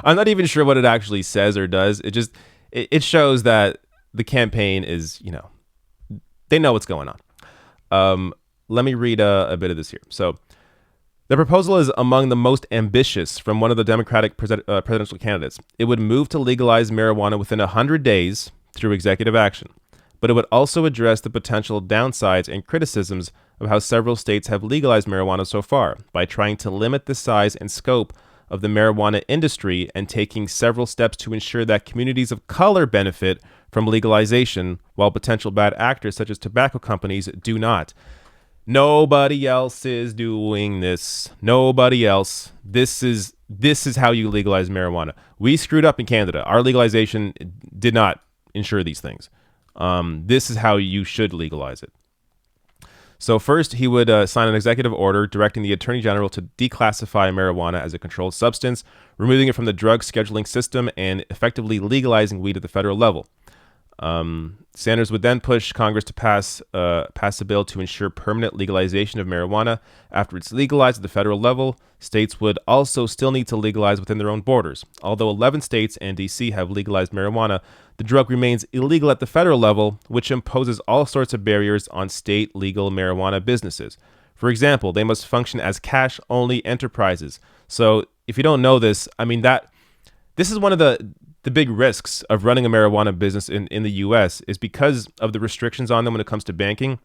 Speaker 1: not even sure what it actually says or does. It shows that the campaign is, they know what's going on. Let me read a bit of this here. So, the proposal is among the most ambitious from one of the Democratic presidential candidates. It would move to legalize marijuana within 100 days through executive action. But it would also address the potential downsides and criticisms of how several states have legalized marijuana so far by trying to limit the size and scope of the marijuana industry and taking several steps to ensure that communities of color benefit from legalization while potential bad actors such as tobacco companies do not. Nobody else is doing this. Nobody else. This is how you legalize marijuana. We screwed up in Canada. Our legalization did not ensure these things. This is how you should legalize it. So first, he would sign an executive order directing the Attorney General to declassify marijuana as a controlled substance, removing it from the drug scheduling system, and effectively legalizing weed at the federal level. Sanders would then push Congress to pass a bill to ensure permanent legalization of marijuana. After it's legalized at the federal level, states would also still need to legalize within their own borders. Although 11 states and D.C. have legalized marijuana, the drug remains illegal at the federal level, which imposes all sorts of barriers on state legal marijuana businesses. For example, they must function as cash-only enterprises. So if you don't know this, I mean, this is one of the big risks of running a marijuana business in the U.S. is because of the restrictions on them when it comes to banking.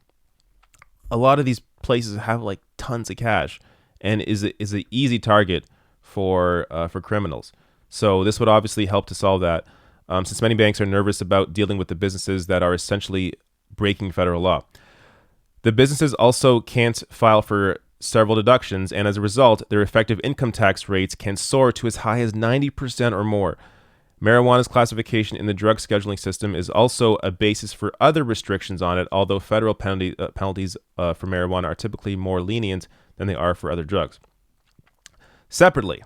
Speaker 1: A lot of these places have like tons of cash and is an easy target for criminals. So this would obviously help to solve that, since many banks are nervous about dealing with the businesses that are essentially breaking federal law. The businesses also can't file for several deductions, and as a result, their effective income tax rates can soar to as high as 90% or more. Marijuana's classification in the drug scheduling system is also a basis for other restrictions on it, although federal penalties for marijuana are typically more lenient than they are for other drugs. Separately,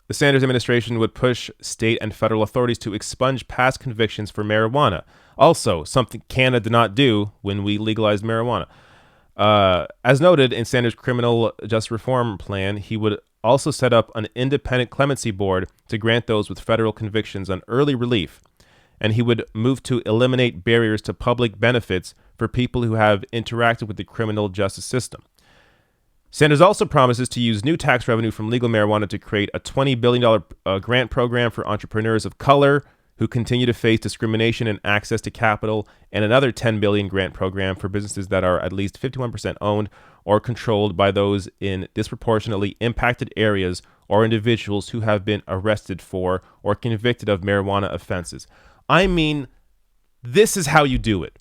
Speaker 1: the Sanders administration would push state and federal authorities to expunge past convictions for marijuana, also something Canada did not do when we legalized marijuana. As noted in Sanders' criminal justice reform plan, he would also set up an independent clemency board to grant those with federal convictions on early relief, and he would move to eliminate barriers to public benefits for people who have interacted with the criminal justice system. Sanders also promises to use new tax revenue from legal marijuana to create a $20 billion grant program for entrepreneurs of color who continue to face discrimination and access to capital, and another $10 billion grant program for businesses that are at least 51% owned or controlled by those in disproportionately impacted areas or individuals who have been arrested for or convicted of marijuana offenses. I mean, this is how you do it.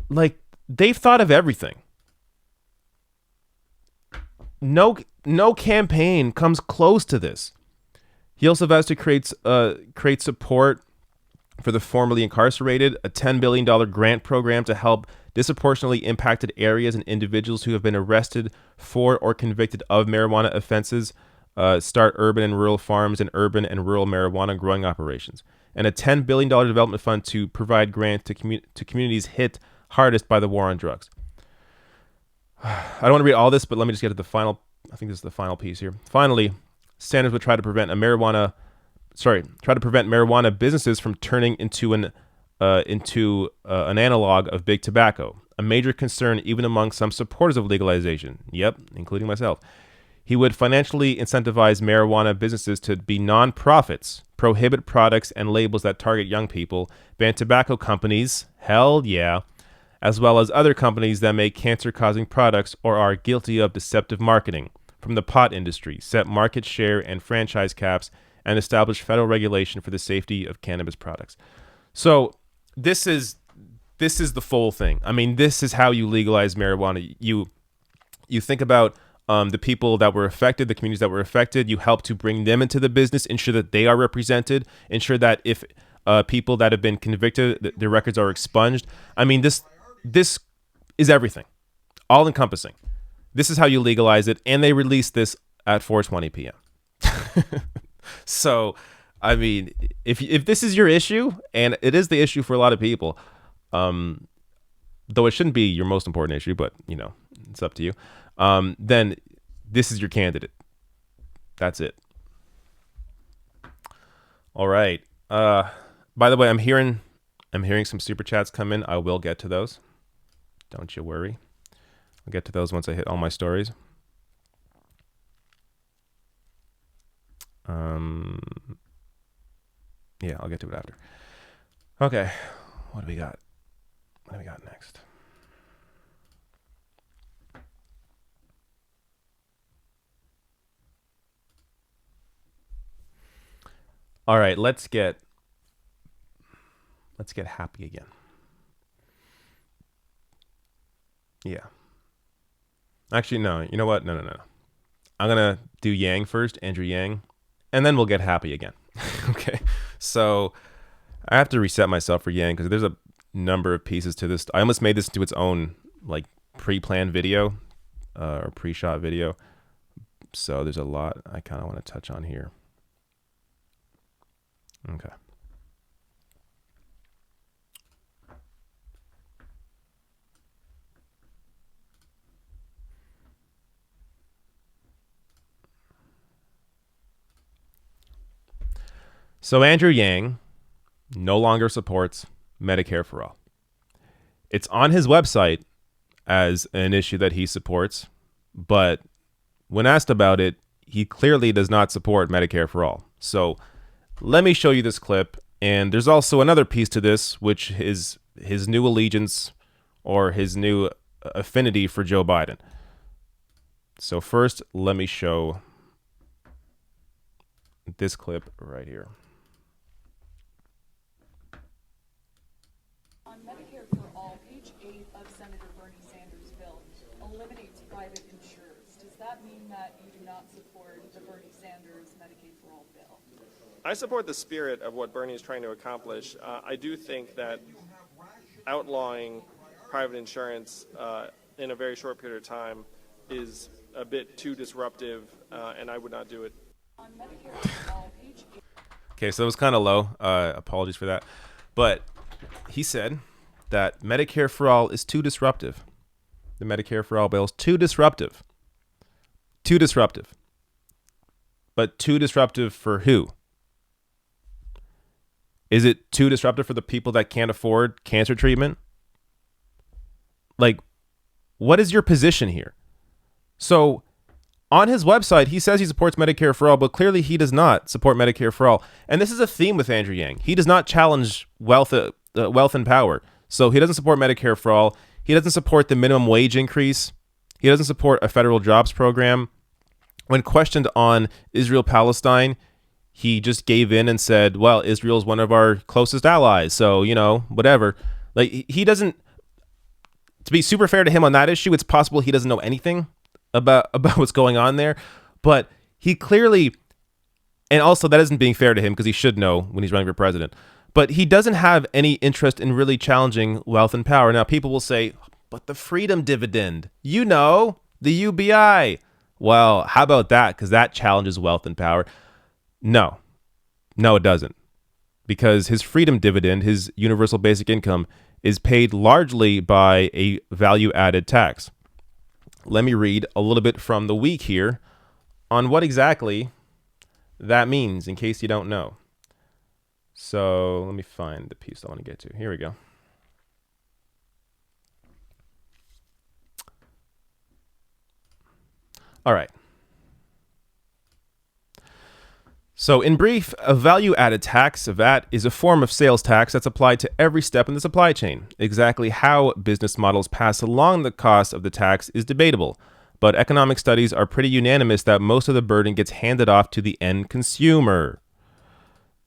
Speaker 1: Like, they've thought of everything. No campaign comes close to this. He also vows to create support for the formerly incarcerated, a $10 billion grant program to help disproportionately impacted areas and individuals who have been arrested for or convicted of marijuana offenses, start urban and rural farms and urban and rural marijuana growing operations, and a $10 billion development fund to provide grants to communities hit hardest by the war on drugs. I don't want to read all this, but let me just get to the final. I think this is the final piece here. Finally, Sanders would try to prevent marijuana businesses from turning into an analog of big tobacco, a major concern even among some supporters of legalization. Yep, including myself. He would financially incentivize marijuana businesses to be nonprofits, prohibit products and labels that target young people, ban tobacco companies, hell yeah, as well as other companies that make cancer-causing products or are guilty of deceptive marketing from the pot industry, set market share and franchise caps, and establish federal regulation for the safety of cannabis products. So this is the full thing. I mean, this is how you legalize marijuana. You think about the people that were affected, the communities that were affected. You help to bring them into the business, ensure that they are represented, ensure that if people that have been convicted, their records are expunged. I mean, this is everything, all encompassing. This is how you legalize it, and they released this at 4:20 p.m. So, I mean, if this is your issue, and it is the issue for a lot of people, though it shouldn't be your most important issue, but it's up to you. Then this is your candidate. That's it. All right. By the way, I'm hearing some super chats come in. I will get to those. Don't you worry. I'll get to those once I hit all my stories. Yeah, I'll get to it after. Okay. What do we got? What do we got next? All right, let's get happy again. Yeah. Actually, no. You know what? No. I'm going to do Yang first, Andrew Yang, and then we'll get happy again. Okay. So I have to reset myself for Yang because there's a number of pieces to this. I almost made this into its own like pre-planned video or pre-shot video. So there's a lot I kind of want to touch on here. Okay. So Andrew Yang no longer supports Medicare for all. It's on his website as an issue that he supports, but when asked about it, he clearly does not support Medicare for all. So let me show you this clip. And there's also another piece to this, which is his new allegiance or his new affinity for Joe Biden. So first, let me show this clip right here.
Speaker 12: On Medicare for All, page 8 of Senator Bernie Sanders' bill eliminates private insurers. Does that mean that you do not support the Bernie Sanders Medicaid for All bill?
Speaker 13: I support the spirit of what Bernie is trying to accomplish. I do think that outlawing private insurance in a very short period of time is a bit too disruptive, and I would not do it. On Medicare for All, page 8.
Speaker 1: Okay, so it was kind of low. Apologies for that. But he said that Medicare for All is too disruptive. The Medicare for All bill is too disruptive. Too disruptive. But too disruptive for who? Is it too disruptive for the people that can't afford cancer treatment? Like, what is your position here? So on his website, he says he supports Medicare for all, but clearly he does not support Medicare for all. And this is a theme with Andrew Yang. He does not challenge wealth and power. So he doesn't support Medicare for all. He doesn't support the minimum wage increase. He doesn't support a federal jobs program. When questioned on Israel-Palestine, he just gave in and said, well, Israel is one of our closest allies. So, whatever. Like, he doesn't, to be super fair to him on that issue, it's possible he doesn't know anything about what's going on there. But he clearly, and also that isn't being fair to him because he should know when he's running for president. But he doesn't have any interest in really challenging wealth and power. Now, people will say, but the freedom dividend, the UBI. Well, how about that? Because that challenges wealth and power. No, it doesn't. Because his freedom dividend, his universal basic income, is paid largely by a value-added tax. Let me read a little bit from the week here on what exactly that means, in case you don't know. So let me find the piece I want to get to. Here we go. All right. So in brief, a value-added tax, a VAT, is a form of sales tax that's applied to every step in the supply chain. Exactly how business models pass along the cost of the tax is debatable, but economic studies are pretty unanimous that most of the burden gets handed off to the end consumer.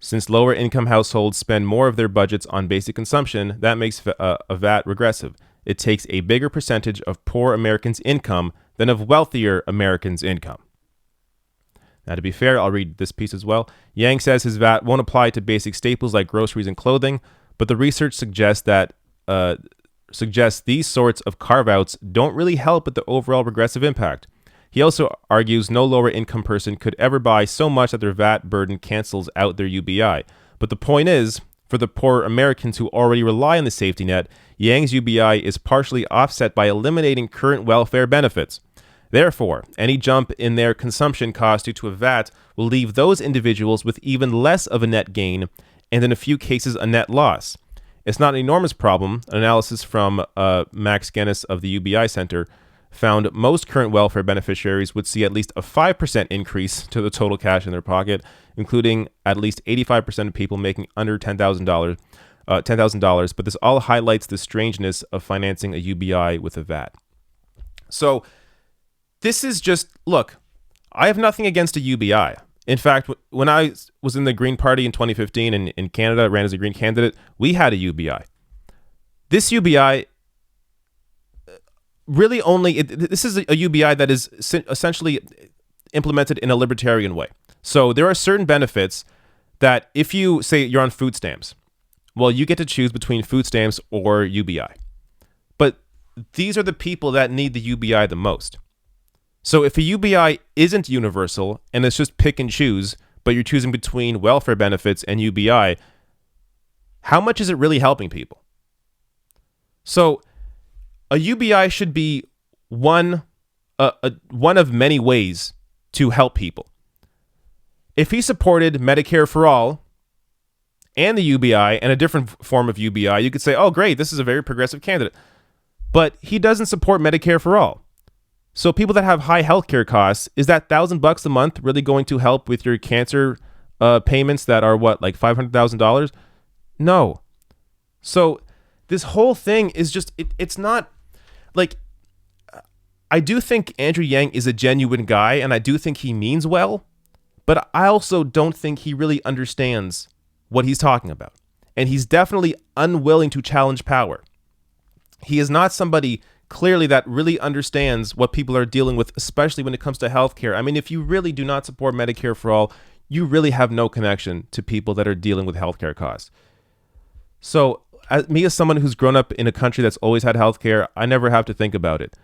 Speaker 1: Since lower-income households spend more of their budgets on basic consumption, that makes a VAT regressive. It takes a bigger percentage of poor Americans' income than of wealthier Americans' income. Now, to be fair, I'll read this piece as well. Yang says his VAT won't apply to basic staples like groceries and clothing, but the research suggests these sorts of carve-outs don't really help with the overall regressive impact. He also argues no lower-income person could ever buy so much that their VAT burden cancels out their UBI. But the point is, for the poor Americans who already rely on the safety net, Yang's UBI is partially offset by eliminating current welfare benefits. Therefore, any jump in their consumption cost due to a VAT will leave those individuals with even less of a net gain, and in a few cases, a net loss. It's not an enormous problem. An analysis from Max Guinness of the UBI Center found most current welfare beneficiaries would see at least a 5% increase to the total cash in their pocket, including at least 85% of people making under $10,000. But this all highlights the strangeness of financing a UBI with a VAT. So this is just, look, I have nothing against a UBI. In fact, when I was in the Green Party in 2015 and in Canada, ran as a Green candidate, we had a UBI. This UBI really this is a UBI that is essentially implemented in a libertarian way. So there are certain benefits that if you say you're on food stamps, well, you get to choose between food stamps or UBI. But these are the people that need the UBI the most. So if a UBI isn't universal and it's just pick and choose, but you're choosing between welfare benefits and UBI, how much is it really helping people? So a UBI should be one of many ways to help people. If he supported Medicare for all and the UBI and a different form of UBI, you could say, oh, great, this is a very progressive candidate. But he doesn't support Medicare for all. So people that have high healthcare costs, is that $1,000 a month really going to help with your cancer payments that are like $500,000? No. So this whole thing is just, it's not like, I do think Andrew Yang is a genuine guy and I do think he means well, but I also don't think he really understands what he's talking about. And he's definitely unwilling to challenge power. He is not somebody clearly that really understands what people are dealing with, especially when it comes to healthcare. I mean, if you really do not support Medicare for all, you really have no connection to people that are dealing with healthcare costs. So as someone who's grown up in a country that's always had healthcare, I never have to think about it.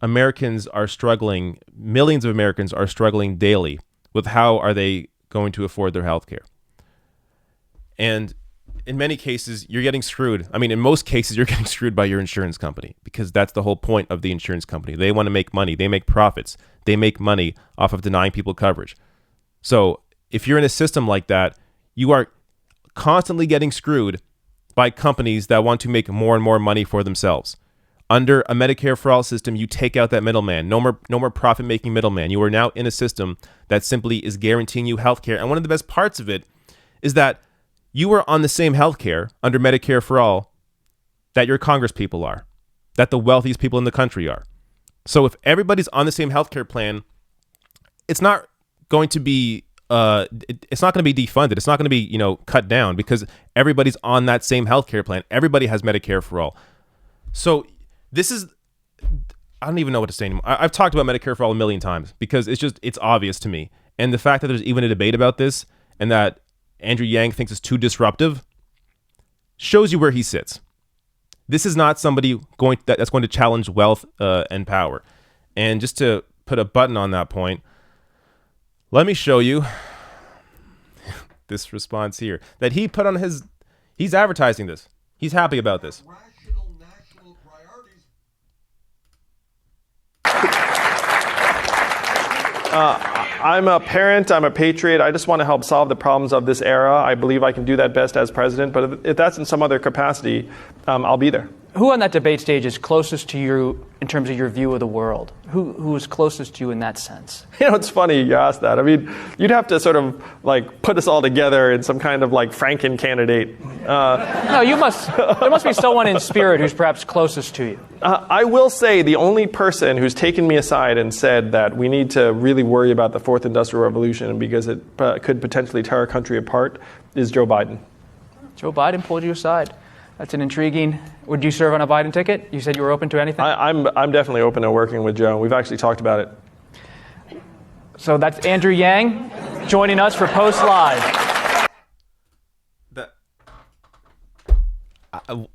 Speaker 1: Americans are struggling, millions of Americans are struggling daily with how are they going to afford their healthcare. And in many cases, you're getting screwed. I mean, in most cases, you're getting screwed by your insurance company because that's the whole point of the insurance company. They want to make money. They make profits. They make money off of denying people coverage. So if you're in a system like that, you are constantly getting screwed by companies that want to make more and more money for themselves. Under a Medicare for all system, you take out that middleman. No more profit-making middleman. You are now in a system that simply is guaranteeing you healthcare. And one of the best parts of it is that you are on the same healthcare under Medicare for all that your Congress people are, that the wealthiest people in the country are. So if everybody's on the same healthcare plan, it's not going to be it's not going to be defunded. It's not going to be, cut down because everybody's on that same healthcare plan. Everybody has Medicare for all. So this is, I don't even know what to say anymore. I've talked about Medicare for all a million times because it's obvious to me. And the fact that there's even a debate about this and that Andrew Yang thinks it's too disruptive, shows you where he sits. This is not somebody that's going to challenge wealth and power. And just to put a button on that point, let me show you this response here that he put on his. He's advertising this. He's happy about this.
Speaker 13: I'm a parent, I'm a patriot. I just want to help solve the problems of this era. I believe I can do that best as president, but if that's in some other capacity, I'll be there.
Speaker 14: Who on that debate stage is closest to you in terms of your view of the world? Who is closest to you in that sense?
Speaker 13: It's funny you ask that. I mean, you'd have to sort of like put us all together in some kind of like Franken candidate.
Speaker 14: No, there must be someone in spirit who's perhaps closest to you.
Speaker 13: I will say the only person who's taken me aside and said that we need to really worry about the fourth industrial revolution because it could potentially tear our country apart is Joe Biden.
Speaker 14: Joe Biden pulled you aside. That's an intriguing. Would you serve on a Biden ticket? You said you were open to anything?
Speaker 13: I'm definitely open to working with Joe. We've actually talked about it.
Speaker 14: So that's Andrew Yang joining us for Post Live.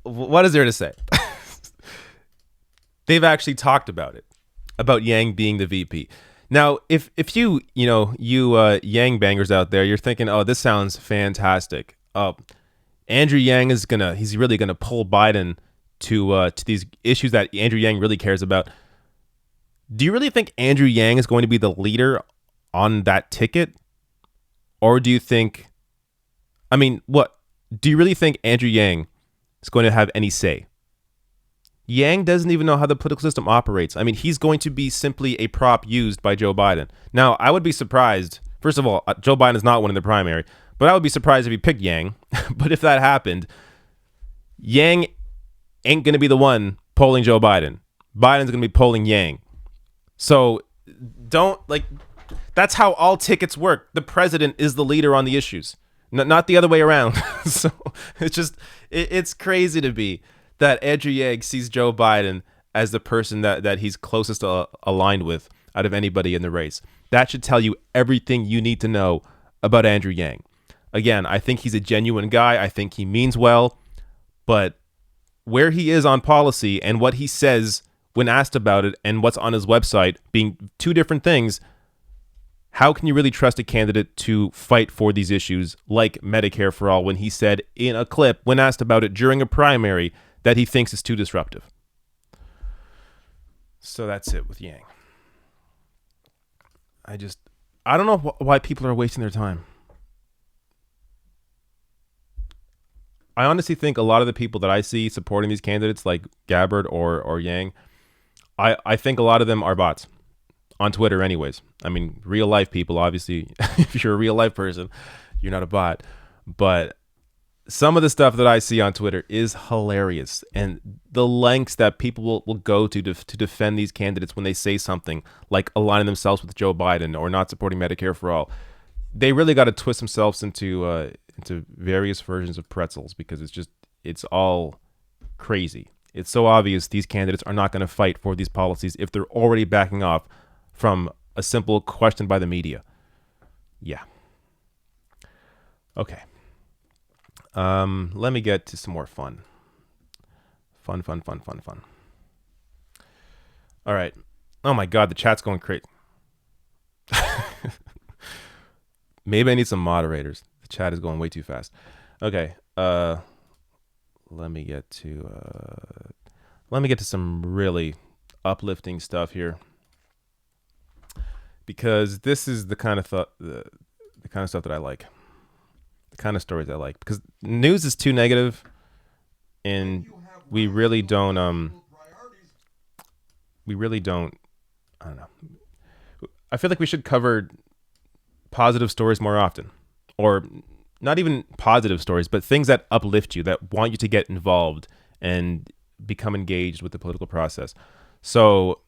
Speaker 1: What is there to say? They've actually talked about it, about Yang being the VP. Now, if you Yang bangers out there, you're thinking, oh, this sounds fantastic. Andrew Yang he's really gonna pull Biden to these issues that Andrew Yang really cares about. Do you really think Andrew Yang is going to be the leader on that ticket? Or do you think, do you really think Andrew Yang is going to have any say? Yang doesn't even know how the political system operates. He's going to be simply a prop used by Joe Biden. Now, I would be surprised. First of all, Joe Biden is not winning the primary. But I would be surprised if he picked Yang. But if that happened, Yang ain't going to be the one polling Joe Biden. Biden's going to be polling Yang. So that's how all tickets work. The president is the leader on the issues, not the other way around. So it's crazy to be that Andrew Yang sees Joe Biden as the person that he's closest aligned with out of anybody in the race. That should tell you everything you need to know about Andrew Yang. Again, I think he's a genuine guy. I think he means well. But where he is on policy and what he says when asked about it and what's on his website being two different things, how can you really trust a candidate to fight for these issues like Medicare for all when he said in a clip when asked about it during a primary that he thinks is too disruptive? So that's it with Yang. I don't know why people are wasting their time. I honestly think a lot of the people that I see supporting these candidates like Gabbard or Yang, I think a lot of them are bots on Twitter anyways. Real life people, obviously, if you're a real life person, you're not a bot. But some of the stuff that I see on Twitter is hilarious. And the lengths that people will go to defend these candidates when they say something like aligning themselves with Joe Biden or not supporting Medicare for all, they really got to twist themselves into various versions of pretzels because it's all crazy. It's so obvious these candidates are not going to fight for these policies if they're already backing off from a simple question by the media. Yeah. Okay. Let me get to some more fun. Fun. All right. Oh my God, the chat's going crazy. Maybe I need some moderators. The chat is going way too fast. Okay. Let me get to some really uplifting stuff here, because this is the kind of the kind of stuff that I like, the kind of stories I like. Because news is too negative, and we really don't. I don't know. I feel like we should cover positive stories more often, or not even positive stories, but things that uplift you, that want you to get involved and become engaged with the political process. So,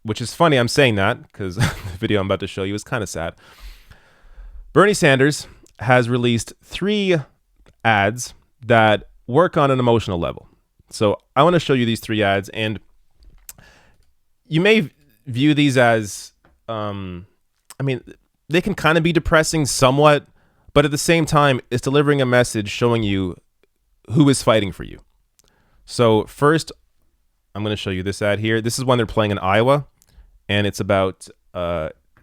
Speaker 1: which is funny, I'm saying that because the video I'm about to show you is kind of sad. Bernie Sanders has released 3 ads that work on an emotional level. So I want to show you these 3 ads, and you may view these as, they can kind of be depressing somewhat, but at the same time, it's delivering a message showing you who is fighting for you. So first, I'm going to show you this ad here. This is one they're playing in Iowa, and it's about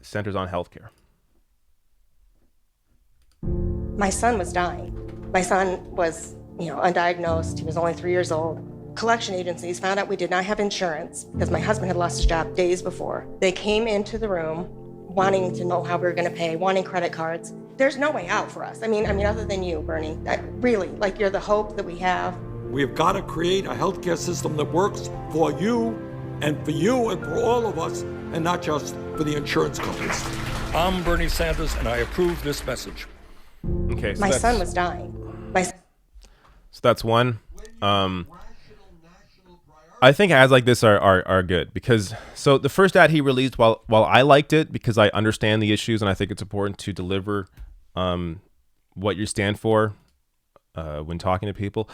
Speaker 1: centers on healthcare.
Speaker 15: My son was dying. My son was, undiagnosed. He was only 3 years old. Collection agencies found out we did not have insurance because my husband had lost his job days before. They came into the room wanting to know how we were going to pay, wanting credit cards. There's no way out for us. I mean, other than you, Bernie. Really, you're the hope that we have.
Speaker 3: We've got to create a healthcare system that works for you and for all of us, and not just for the insurance companies. I'm Bernie Sanders, and I approve this message.
Speaker 1: Okay, so
Speaker 15: my son was dying.
Speaker 1: So that's one. I think ads like this are good because so the first ad he released, while I liked it because I understand the issues and I think it's important to deliver what you stand for when talking to people.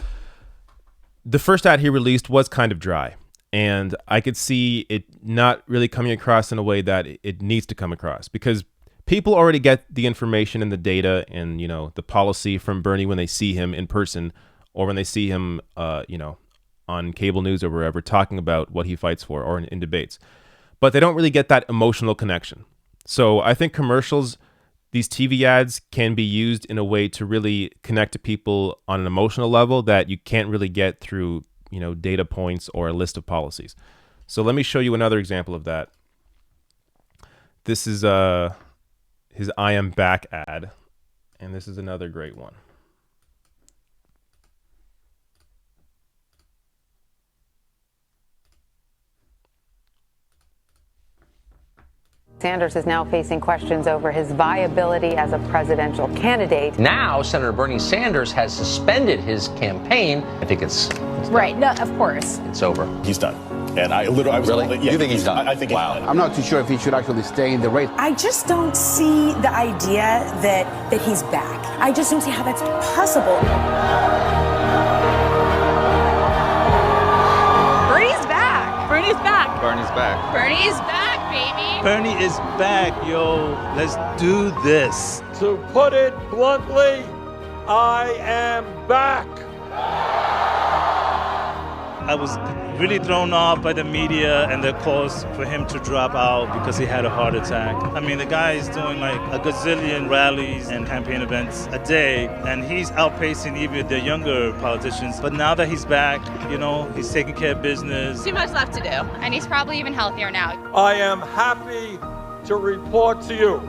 Speaker 1: The first ad he released was kind of dry, and I could see it not really coming across in a way that it needs to come across because people already get the information and the data and the policy from Bernie when they see him in person or when they see him on cable news or wherever talking about what he fights for or in debates, but they don't really get that emotional connection. So I think commercials, these TV ads can be used in a way to really connect to people on an emotional level that you can't really get through, data points or a list of policies. So let me show you another example of that. This is his I Am Back ad, and this is another great one.
Speaker 16: Sanders is now facing questions over his viability as a presidential candidate.
Speaker 17: Now, Senator Bernie Sanders has suspended his campaign. I think it's
Speaker 18: right. No, of course.
Speaker 17: It's over.
Speaker 19: He's done. And I was
Speaker 17: really? You think he's done?
Speaker 19: I think
Speaker 17: wow.
Speaker 19: He's done.
Speaker 20: I'm not too sure if he should actually stay in the race.
Speaker 18: I just don't see the idea that he's back. I just don't see how that's possible.
Speaker 21: Bernie's back. Bernie's back.
Speaker 22: Bernie's back.
Speaker 21: Bernie's back, baby.
Speaker 23: Bernie is back, yo. Let's do this.
Speaker 3: To put it bluntly, I am back.
Speaker 23: I was really thrown off by the media and the calls for him to drop out because he had a heart attack. I mean, the guy is doing like a gazillion rallies and campaign events a day, and he's outpacing even the younger politicians. But now that he's back, he's taking care of business.
Speaker 21: Too much left to do, and he's probably even healthier now.
Speaker 3: I am happy to report to you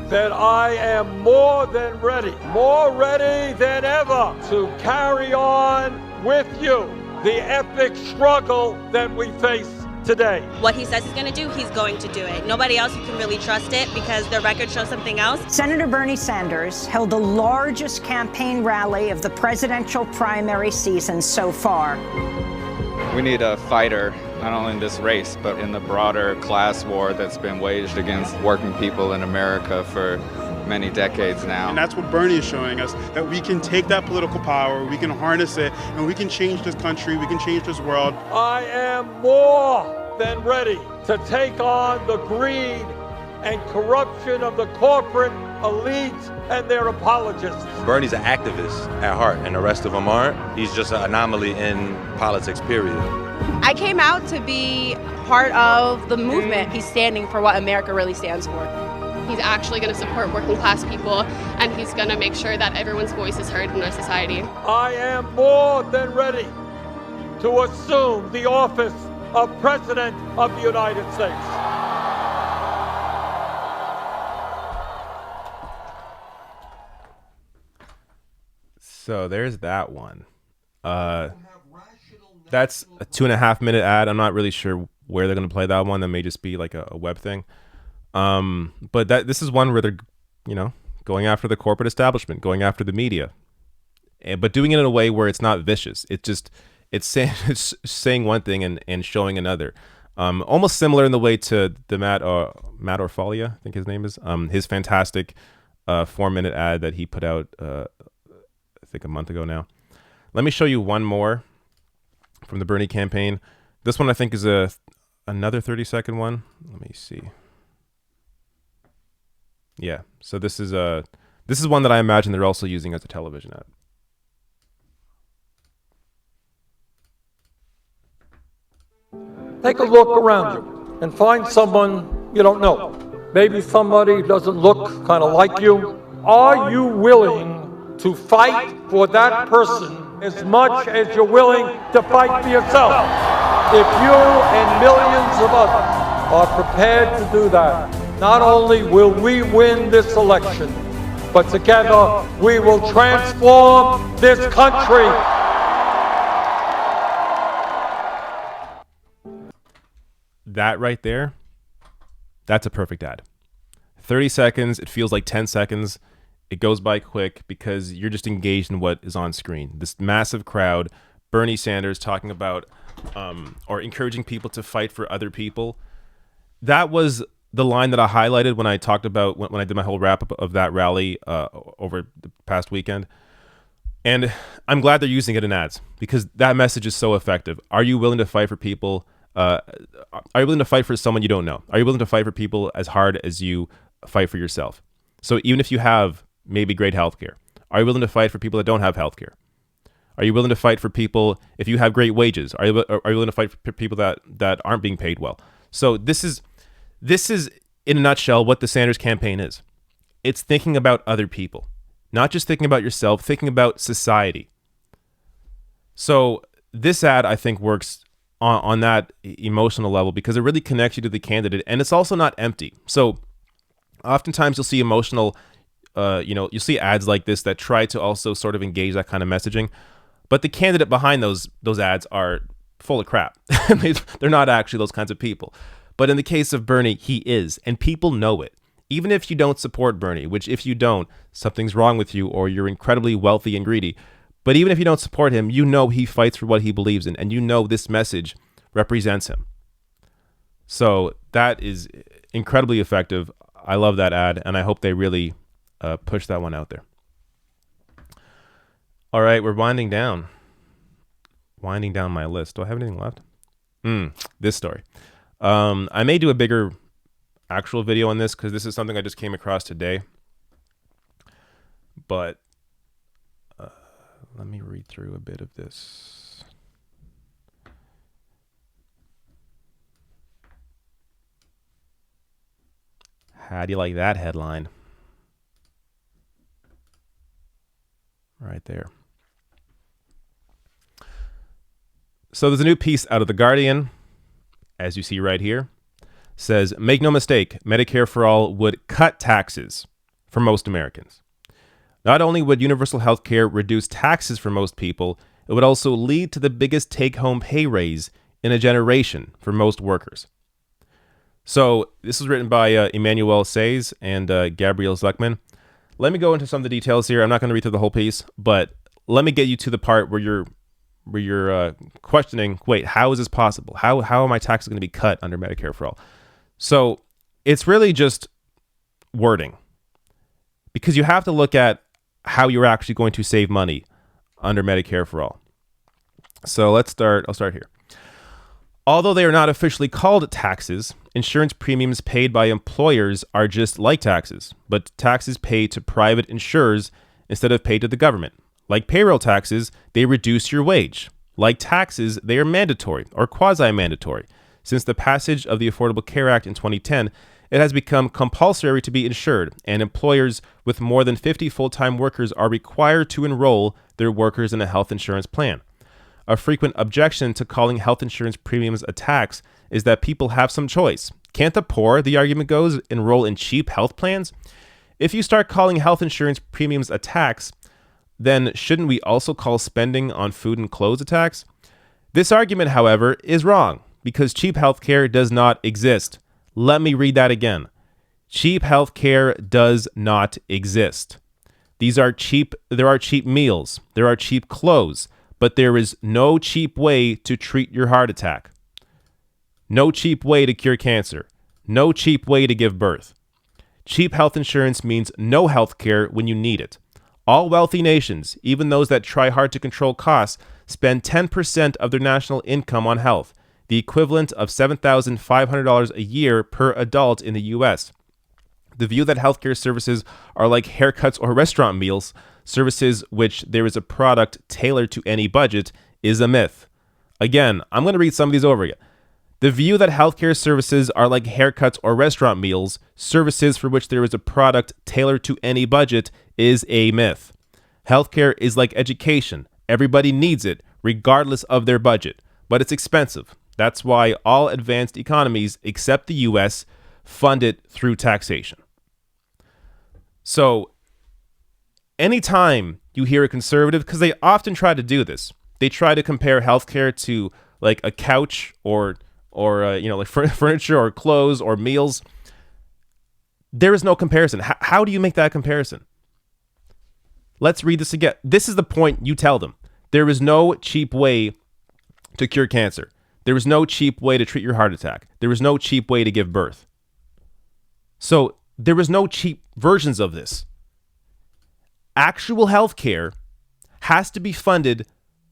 Speaker 3: that I am more than ready, more ready than ever to carry on with you the epic struggle that we face today.
Speaker 24: What he says he's going to do, he's going to do it. Nobody else you can really trust it because the record shows something else.
Speaker 18: Senator Bernie Sanders held the largest campaign rally of the presidential primary season so far.
Speaker 22: We need a fighter, not only in this race, but in the broader class war that's been waged against working people in America for many decades now.
Speaker 25: And that's what Bernie is showing us, that we can take that political power, we can harness it, and we can change this country, we can change this world.
Speaker 3: I am more than ready to take on the greed and corruption of the corporate elite and their apologists.
Speaker 26: Bernie's an activist at heart, and the rest of them aren't. He's just an anomaly in politics, period.
Speaker 24: I came out to be part of the movement. He's standing for what America really stands for.
Speaker 27: He's actually going to support working class people, and he's going to make sure that everyone's voice is heard in our society.
Speaker 3: I am more than ready to assume the office of President of the United States.
Speaker 1: So there's that one. That's a 2.5 minute ad. I'm not really sure where they're going to play that one. That may just be like a web thing. But this is one where they're, going after the corporate establishment, going after the media, but doing it in a way where it's not vicious. It's saying one thing and showing another. Almost similar in the way to the Matt Orfalia, I think his name is, his fantastic 4-minute ad that he put out, I think a month ago now. Let me show you one more from the Bernie campaign. This one I think is another 30-second one. Let me see. Yeah, so this is one that I imagine they're also using as a television ad.
Speaker 2: Take a look around you and find someone you don't know. Maybe somebody who doesn't look kind of like you. Are you willing to fight for that person as much as you're willing to fight for yourself? If you and millions of others are prepared to do that, not only will we win this election, but together we will transform this country.
Speaker 1: That right there, that's a perfect ad. 30 seconds, it feels like 10 seconds. It goes by quick because you're just engaged in what is on screen. This massive crowd, Bernie Sanders talking about or encouraging people to fight for other people. That was the line that I highlighted when I talked about when I did my whole wrap up of that rally over the past weekend. And I'm glad they're using it in ads because that message is so effective. Are you willing to fight for people? Are you willing to fight for someone you don't know? Are you willing to fight for people as hard as you fight for yourself? So even if you have maybe great healthcare, are you willing to fight for people that don't have healthcare? Are you willing to fight for people if you have great wages? Are you willing to fight for people that aren't being paid well? So this is in a nutshell what the Sanders campaign is. It's thinking about other people, not just thinking about yourself, thinking about society. So this ad, I think, works on that emotional level because it really connects you to the candidate, and it's also not empty. So oftentimes you'll see emotional, you'll see ads like this that try to also sort of engage that kind of messaging, but the candidate behind those ads are full of crap. They're not actually those kinds of people. But in the case of Bernie, he is, and people know it. Even if you don't support Bernie, which if you don't, something's wrong with you or you're incredibly wealthy and greedy. But even if you don't support him, you know he fights for what he believes in, and you know this message represents him. So that is incredibly effective. I love that ad, and I hope they really push that one out there. All right, we're winding down my list. Do I have anything left? This story. I may do a bigger actual video on this because this is something I just came across today. But let me read through a bit of this. How do you like that headline? Right there. So there's a new piece out of The Guardian, as you see right here. Says, make no mistake, Medicare for All would cut taxes for most Americans. Not only would universal health care reduce taxes for most people, it would also lead to the biggest take-home pay raise in a generation for most workers. So this was written by Emmanuel Says and Gabrielle Zuckman. Let me go into some of the details here. I'm not going to read through the whole piece, but let me get you to the part where you're questioning, wait, how is this possible? How are my taxes going to be cut under Medicare for All? So it's really just wording, because you have to look at how you're actually going to save money under Medicare for All. So I'll start here. Although they are not officially called taxes, insurance premiums paid by employers are just like taxes, but taxes paid to private insurers instead of paid to the government. Like payroll taxes, they reduce your wage. Like taxes, they are mandatory or quasi-mandatory. Since the passage of the Affordable Care Act in 2010, it has become compulsory to be insured, and employers with more than 50 full-time workers are required to enroll their workers in a health insurance plan. A frequent objection to calling health insurance premiums a tax is that people have some choice. Can't the poor, the argument goes, enroll in cheap health plans? If you start calling health insurance premiums a tax, then shouldn't we also call spending on food and clothes a tax? This argument, however, is wrong because cheap health care does not exist. Let me read that again. Cheap health care does not exist. There are cheap meals, there are cheap clothes, but there is no cheap way to treat your heart attack. No cheap way to cure cancer. No cheap way to give birth. Cheap health insurance means no health care when you need it. All wealthy nations, even those that try hard to control costs, spend 10% of their national income on health, the equivalent of $7,500 a year per adult in the U.S. The view that healthcare services are like haircuts or restaurant meals, services which there is a product tailored to any budget, is a myth. Again, I'm going to read some of these over again. The view that healthcare services are like haircuts or restaurant meals, services for which there is a product tailored to any budget, is a myth. Healthcare is like education. Everybody needs it, regardless of their budget, but it's expensive. That's why all advanced economies, except the US, fund it through taxation. So, anytime you hear a conservative, because they often try to do this, they try to compare healthcare to like a couch or like furniture or clothes or meals. There is no comparison. How do you make that comparison? Let's read this again. This is the point you tell them. There is no cheap way to cure cancer. There is no cheap way to treat your heart attack. There is no cheap way to give birth. So there is no cheap versions of this. Actual healthcare has to be funded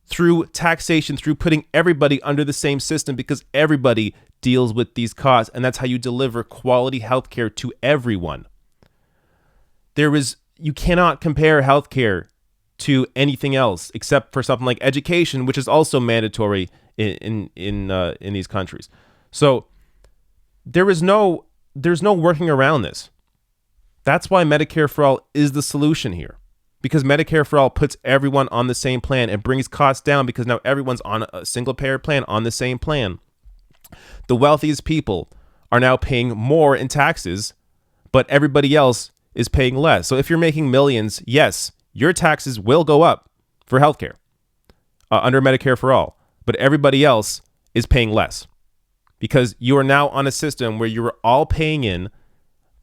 Speaker 1: through taxation, through putting everybody under the same system, because everybody deals with these costs, and that's how you deliver quality healthcare to everyone. You cannot compare healthcare to anything else except for something like education, which is also mandatory in these countries. So there's no working around this. That's why Medicare for All is the solution here. Because Medicare for All puts everyone on the same plan and brings costs down, because now everyone's on a single payer plan, on the same plan. The wealthiest people are now paying more in taxes, but everybody else is paying less. So if you're making millions, yes, your taxes will go up for healthcare under Medicare for All, but everybody else is paying less because you are now on a system where you're all paying in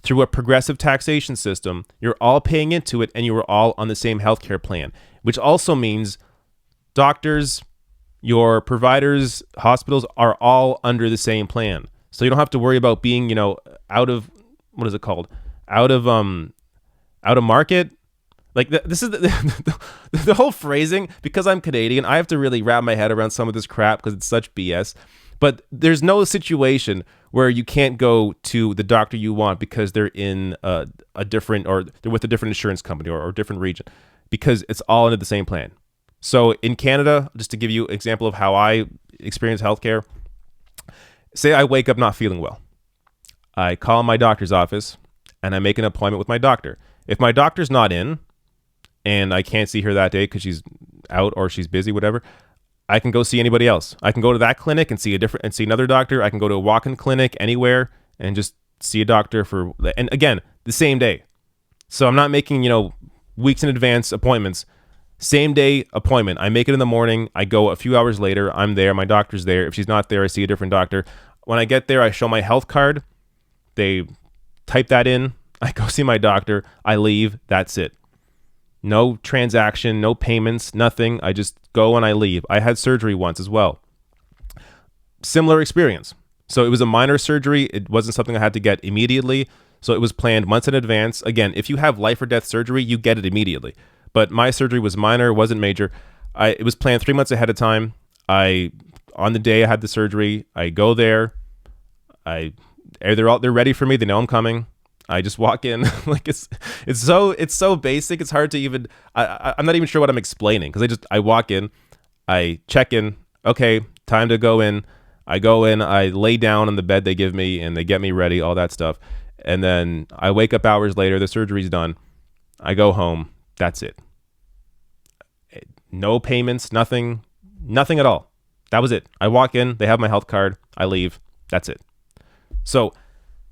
Speaker 1: through a progressive taxation system. You're all paying into it, and you are all on the same healthcare plan, which also means doctors, your providers, hospitals are all under the same plan. So you don't have to worry about being, out of, what is it called? Out of market. Like this is the whole phrasing. Because I'm Canadian, I have to really wrap my head around some of this crap because it's such BS. But there's no situation where you can't go to the doctor you want because they're in a different, or they're with a different insurance company or different region, because it's all under the same plan. So in Canada, just to give you an example of how I experience healthcare, say I wake up not feeling well. I call my doctor's office and I make an appointment with my doctor. If my doctor's not in and I can't see her that day because she's out or she's busy, whatever, I can go see anybody else. I can go to that clinic and see another doctor. I can go to a walk-in clinic anywhere and just see a doctor and again, the same day. So I'm not making, weeks in advance appointments. Same day appointment. I make it in the morning. I go a few hours later. I'm there. My doctor's there. If she's not there, I see a different doctor. When I get there, I show my health card. They type that in. I go see my doctor. I leave. That's it. No transaction, no payments, nothing. I just go and I leave. I had surgery once as well. Similar experience. So it was a minor surgery. It wasn't something I had to get immediately. So it was planned months in advance. Again, if you have life or death surgery, you get it immediately. But my surgery was minor, wasn't major. It was planned 3 months ahead of time. On the day I had the surgery, I go there. They're ready for me. They know I'm coming. I just walk in. Like it's so basic. It's hard to even. I'm not even sure what I'm explaining, because I walk in, I check in. Okay, time to go in. I go in. I lay down on the bed they give me, and they get me ready. All that stuff, and then I wake up hours later. The surgery's done. I go home. That's it. No payments. Nothing at all. That was it. I walk in. They have my health card. I leave. That's it. So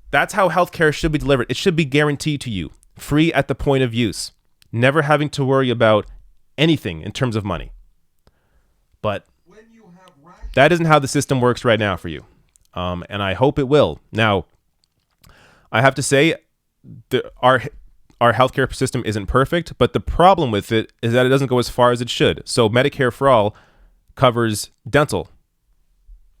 Speaker 1: that's how healthcare should be delivered. It should be guaranteed to you, free at the point of use, never having to worry about anything in terms of money. But that isn't how the system works right now for you. And I hope it will. Now, I have to say, our healthcare system isn't perfect, but the problem with it is that it doesn't go as far as it should. So Medicare for All covers dental.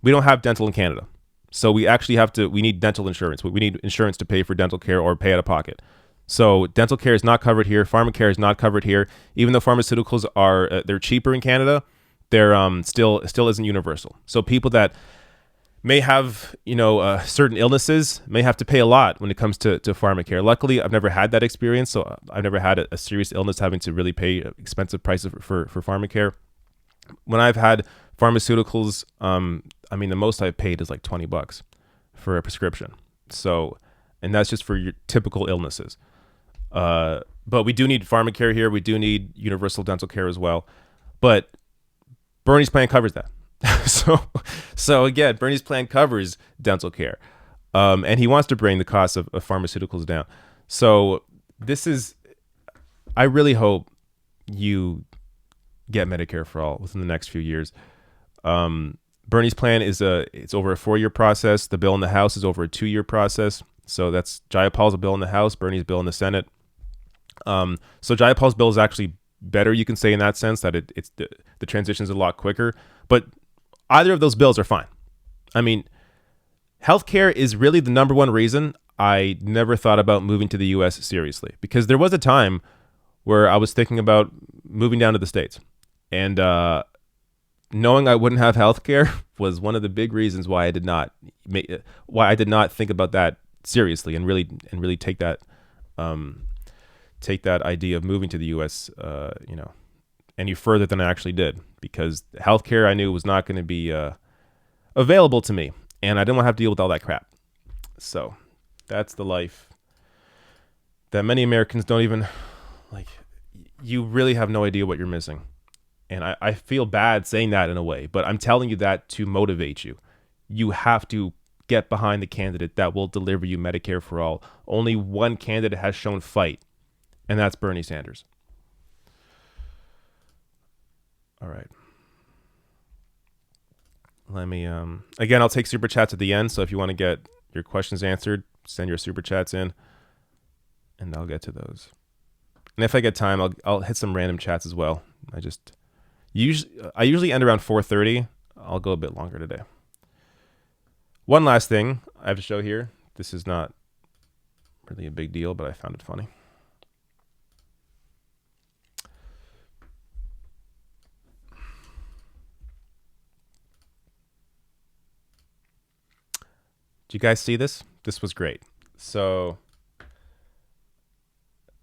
Speaker 1: We don't have dental in Canada. So we actually we need dental insurance. We need insurance to pay for dental care or pay out of pocket. So dental care is not covered here. Pharmacare is not covered here. Even though pharmaceuticals they're cheaper in Canada, they're still isn't universal. So people that may have certain illnesses may have to pay a lot when it comes to pharmacare. Luckily, I've never had that experience, so I've never had a serious illness having to really pay expensive prices for pharmacare. When I've had pharmaceuticals, I mean, the most I've paid is like $20 for a prescription. So, and that's just for your typical illnesses. But we do need pharmacare here. We do need universal dental care as well. But Bernie's plan covers that. So again, Bernie's plan covers dental care. And he wants to bring the cost of pharmaceuticals down. So I really hope you get Medicare for all within the next few years. Bernie's plan it's over a 4-year process. The bill in the House is over a 2-year process. So that's Jayapal's bill in the House, Bernie's bill in the Senate. So Jayapal's bill is actually better, you can say, in that sense, that it's the transition is a lot quicker. But either of those bills are fine. I mean, healthcare is really the number one reason I never thought about moving to the U.S. seriously, because there was a time where I was thinking about moving down to the States, and knowing I wouldn't have healthcare was one of the big reasons why I did not think about that seriously and really take that idea of moving to the U.S. Any further than I actually did, because healthcare I knew was not going to be available to me, and I didn't want to have to deal with all that crap. So that's the life that many Americans don't even like. You really have no idea what you're missing. And I feel bad saying that in a way, but I'm telling you that to motivate you. You have to get behind the candidate that will deliver you Medicare for all. Only one candidate has shown fight, and that's Bernie Sanders. All right. Let me, again, I'll take super chats at the end. So if you want to get your questions answered, send your super chats in and I'll get to those. And if I get time, I'll hit some random chats as well. I usually end around 4:30. I'll go a bit longer today. One last thing I have to show here. This is not really a big deal, but I found it funny. Do you guys see this? This was great. So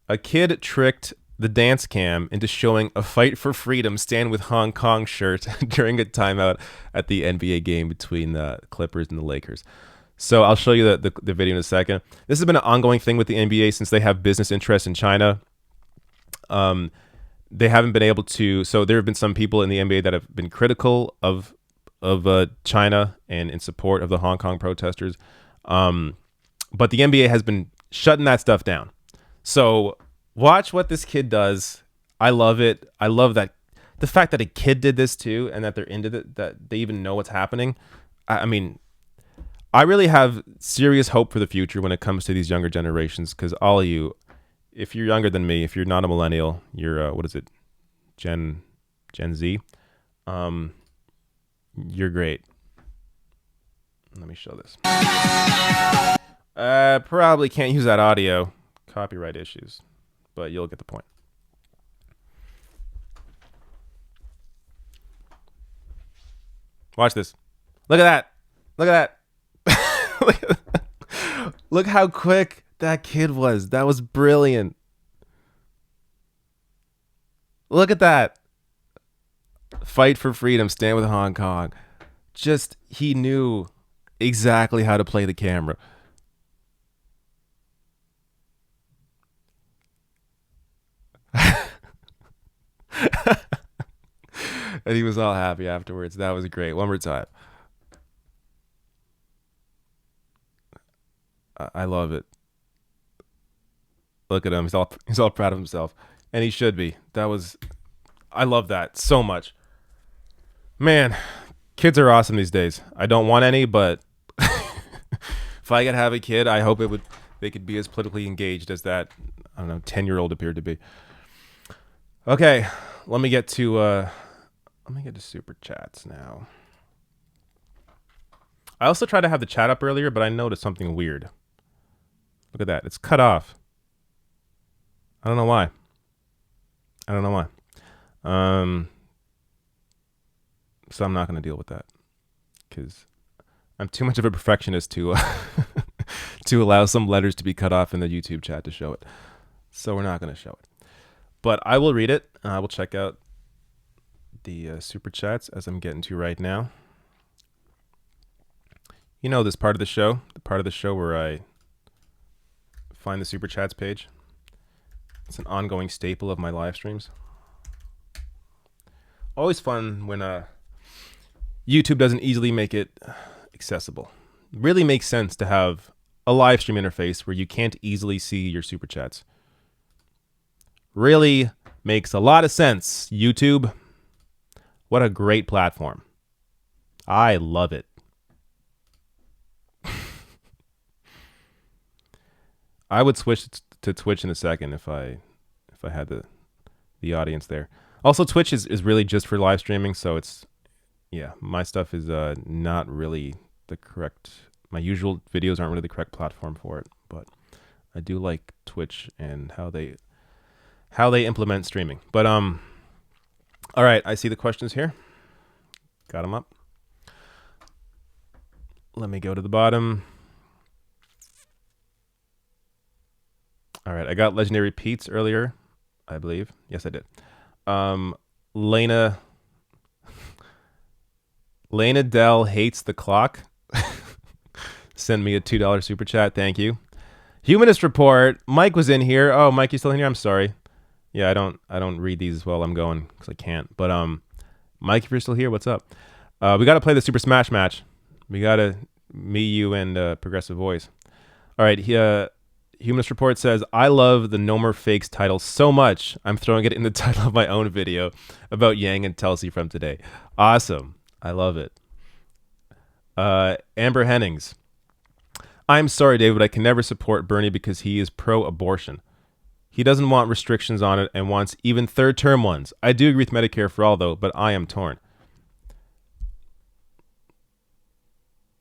Speaker 1: a kid tricked the dance cam into showing a Fight for Freedom Stand with Hong Kong shirt during a timeout at the NBA game between the Clippers and the Lakers. So I'll show you the video in a second. This has been an ongoing thing with the NBA since they have business interests in China. They haven't been able to. So there have been some people in the NBA that have been critical of China and in support of the Hong Kong protesters. But the NBA has been shutting that stuff down. So watch what this kid does. I love it. I love that the fact that a kid did this too, and that they're into it, that they even know what's happening. I mean, I really have serious hope for the future when it comes to these younger generations, because all of you, if you're younger than me, if you're not a millennial, you're what is it, Gen Z, you're great. Let me show this. Probably can't use that audio, copyright issues, but you'll get the point. Watch this. Look at that. Look at that. Look how quick that kid was. That was brilliant. Look at that. Fight for freedom, stand with Hong Kong. Just, he knew exactly how to play the camera. And he was all happy afterwards. That was great. One more time. I love it. Look at him. He's all proud of himself. And he should be. I love that so much. Man, kids are awesome these days. I don't want any, but if I could have a kid, I hope they could be as politically engaged as that, 10-year-old appeared to be. Okay, let me get to super chats now. I also tried to have the chat up earlier, but I noticed something weird. Look at that. It's cut off. I don't know why. So I'm not going to deal with that because I'm too much of a perfectionist to allow some letters to be cut off in the YouTube chat to show it. So we're not going to show it. But I will read it. I will check out the super chats as I'm getting to right now. You know this part of the part of the show where I find the Super Chats page. It's an ongoing staple of my live streams. Always fun when YouTube doesn't easily make it accessible. Really makes sense to have a live stream interface where you can't easily see your Super Chats. Really makes a lot of sense, YouTube. What a great platform. I love it. I would switch to Twitch in a second if I had the audience there. Also, Twitch is really just for live streaming, so it's, yeah, my stuff is not really the correct, my usual videos aren't really the correct platform for it, but I do like Twitch and how they implement streaming. But all right, I see the questions here. Got them up. Let me go to the bottom. All right, I got Legendary Pete's earlier, I believe. Yes, I did. Lena Dell hates the clock. Send me a $2 super chat. Thank you. Humanist Report. Mike was in here. Oh, Mike, you still in here? I'm sorry. Yeah, I don't read these while I'm going because I can't. But Mike, if you're still here, what's up? We got to play the Super Smash match. We got to me, you, and Progressive Voice. All right. Humanist Report says, I love the No More Fakes title so much, I'm throwing it in the title of my own video about Yang and Tulsi from today. Awesome. I love it. Amber Hennings. I'm sorry, David, I can never support Bernie because he is pro-abortion. He doesn't want restrictions on it and wants even third-term ones. I do agree with Medicare for all, though, but I am torn.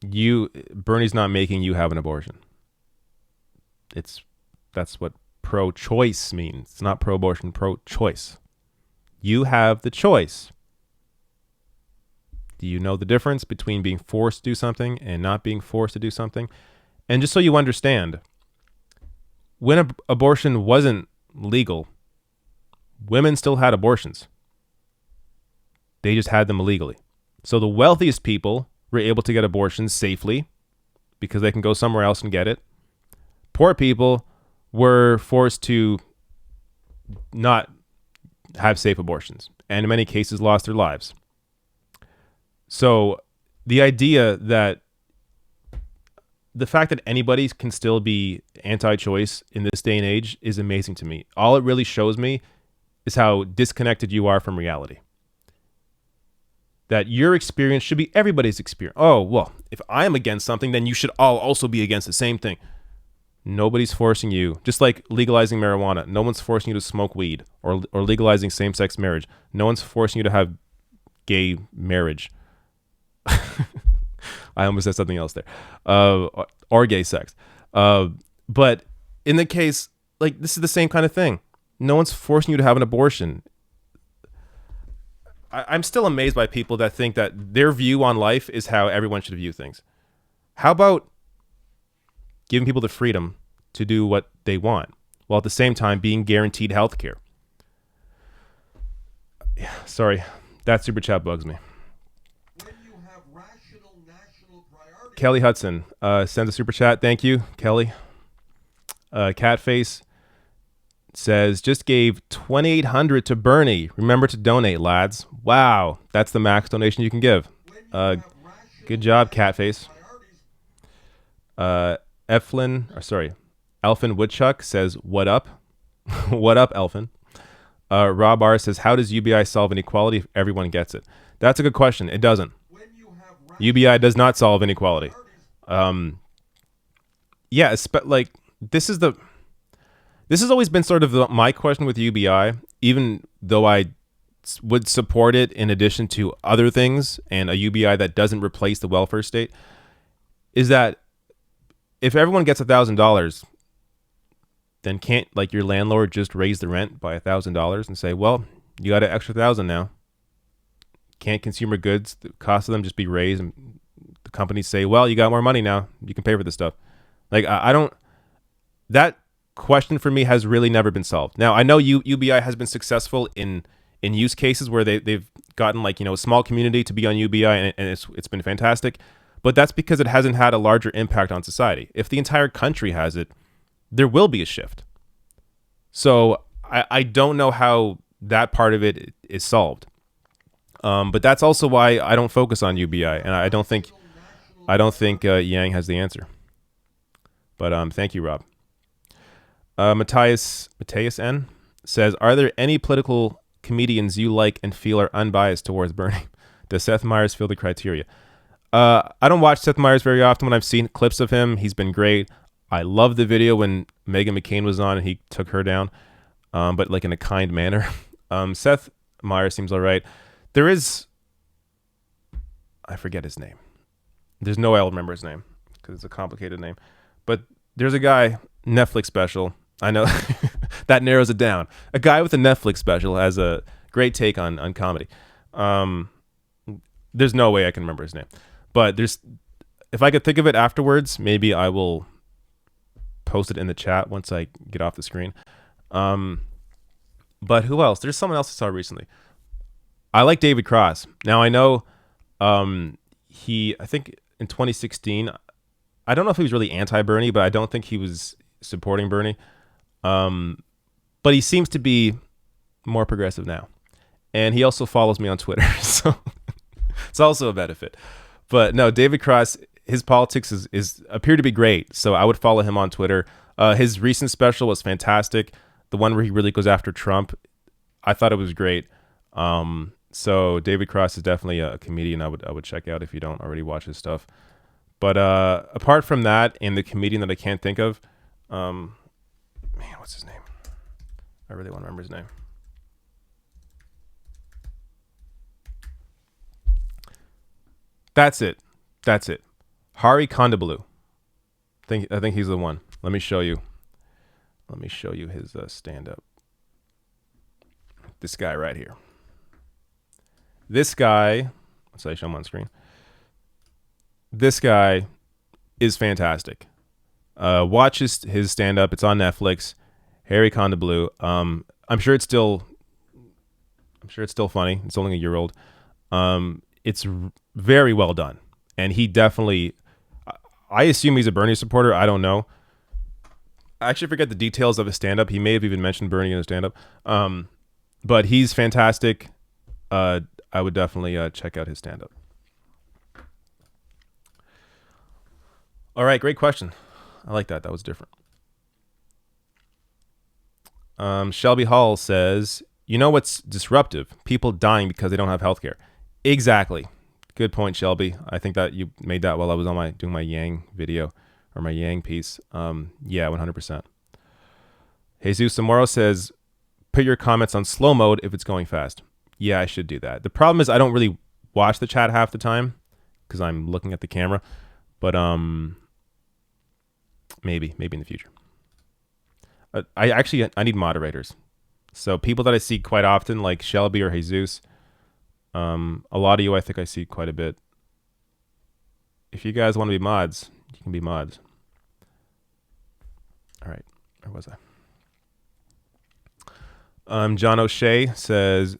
Speaker 1: Bernie's not making you have an abortion. That's what pro-choice means. It's not pro-abortion, pro-choice. You have the choice. Do you know the difference between being forced to do something and not being forced to do something? And just so you understand, when abortion wasn't legal, women still had abortions. They just had them illegally. So the wealthiest people were able to get abortions safely because they can go somewhere else and get it. Poor people were forced to not have safe abortions and in many cases lost their lives. So the idea that the fact that anybody can still be anti-choice in this day and age is amazing to me. All it really shows me is how disconnected you are from reality. That your experience should be everybody's experience. Oh, well, if I am against something, then you should all also be against the same thing. Nobody's forcing you. Just like legalizing marijuana. No one's forcing you to smoke weed or legalizing same-sex marriage. No one's forcing you to have gay marriage. I almost said something else there. Or gay sex. But in the case, like, this is the same kind of thing. No one's forcing you to have an abortion. I'm still amazed by people that think that their view on life is how everyone should view things. How about giving people the freedom to do what they want, while at the same time being guaranteed health care? Yeah, sorry, that super chat bugs me. Kelly Hudson sends a super chat. Thank you, Kelly. Catface says, just gave $2,800 to Bernie. Remember to donate, lads. Wow, that's the max donation you can give. Good job, Catface. Elfin Woodchuck says, what up? What up, Elfin? Rob R says, how does UBI solve inequality if everyone gets it? That's a good question. It doesn't. UBI does not solve inequality. Yeah, like this has always been sort of my question with UBI, even though I would support it in addition to other things, and a UBI that doesn't replace the welfare state, is that if everyone gets $1,000, then can't like your landlord just raise the rent by $1,000 and say, well, you got an extra $1,000 now? Can't consumer goods, the cost of them just be raised, and the companies say, well, you got more money now, you can pay for this stuff? Like, that question for me has really never been solved. Now, I know UBI has been successful in use cases where they've gotten, like, you know, a small community to be on UBI, and it's been fantastic. But that's because it hasn't had a larger impact on society. If the entire country has it, there will be a shift. So I don't know how that part of it is solved. But that's also why I don't focus on UBI, and I don't think Yang has the answer. But thank you, Rob. Matthias N says, are there any political comedians you like and feel are unbiased towards Bernie? Does Seth Meyers fill the criteria? I don't watch Seth Meyers very often. When I've seen clips of him, he's been great. I love the video when Meghan McCain was on and he took her down, but like in a kind manner. Seth Meyers seems all right. There is, I forget his name. There's no way I'll remember his name because it's a complicated name. But there's a guy, Netflix special. I know that narrows it down. A guy with a Netflix special has a great take on comedy. There's no way I can remember his name. But if I could think of it afterwards, maybe I will post it in the chat once I get off the screen. But who else? There's someone else I saw recently. I like David Cross. Now I know I think in 2016, I don't know if he was really anti-Bernie, but I don't think he was supporting Bernie. But he seems to be more progressive now. And he also follows me on Twitter. So it's also a benefit. But no, David Cross, his politics is appear to be great. So I would follow him on Twitter. His recent special was fantastic. The one where he really goes after Trump, I thought it was great. So David Cross is definitely a comedian I would check out if you don't already watch his stuff. But apart from that, and the comedian that I can't think of, man, what's his name? I really want to remember his name. That's it. Hari Kondabolu. I think he's the one. Let me show you his stand-up. This guy right here. This guy, let's say show him on screen. This guy is fantastic. Watch his stand-up. It's on Netflix. Hari Kondabolu. I'm sure it's still funny. It's only a year old. It's very well done. And he definitely, I assume he's a Bernie supporter. I don't know. I actually forget the details of his stand-up. He may have even mentioned Bernie in his stand-up. But he's fantastic. I would definitely check out his stand-up. All right, great question. I like that. That was different. Shelby Hall says, you know what's disruptive? People dying because they don't have health care. Exactly. Good point, Shelby. I think that you made that while I was on doing my Yang video or my Yang piece. Yeah, 100%. Jesus Zamora says, put your comments on slow mode if it's going fast. Yeah, I should do that. The problem is I don't really watch the chat half the time because I'm looking at the camera. But maybe in the future. I need moderators. So people that I see quite often, like Shelby or Jesus. A lot of you I think I see quite a bit. If you guys want to be mods, you can be mods. All right, where was I? John O'Shea says,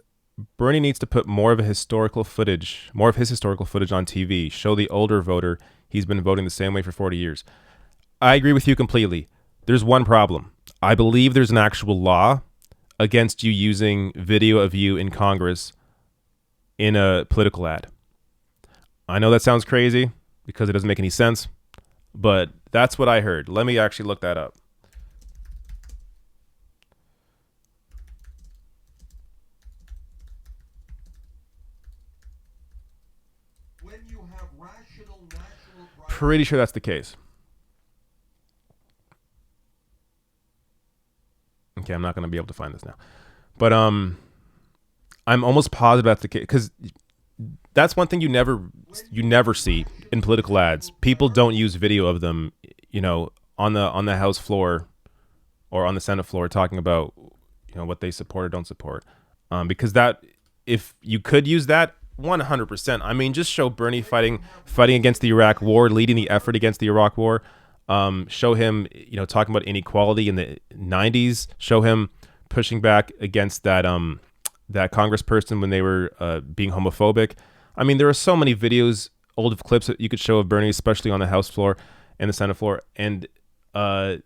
Speaker 1: Bernie needs to put more of his historical footage on TV. Show the older voter he's been voting the same way for 40 years. I agree with you completely. There's one problem. I believe there's an actual law against you using video of you in Congress in a political ad. I know that sounds crazy because it doesn't make any sense, but that's what I heard. Let me actually look that up.
Speaker 4: When you have rational national
Speaker 1: Pretty sure that's the case. Okay, I'm not going to be able to find this now. But I'm almost positive that's the case because that's one thing you never see in political ads. People don't use video of them, on the House floor or on the Senate floor talking about what they support or don't support. Because that, if you could use that, 100%. I mean, just show Bernie fighting against the Iraq War, leading the effort against the Iraq War. Show him, talking about inequality in the 90s. Show him pushing back against that congressperson when they were being homophobic. I mean, there are so many videos old clips that you could show of Bernie, especially on the House floor and the Senate floor, and but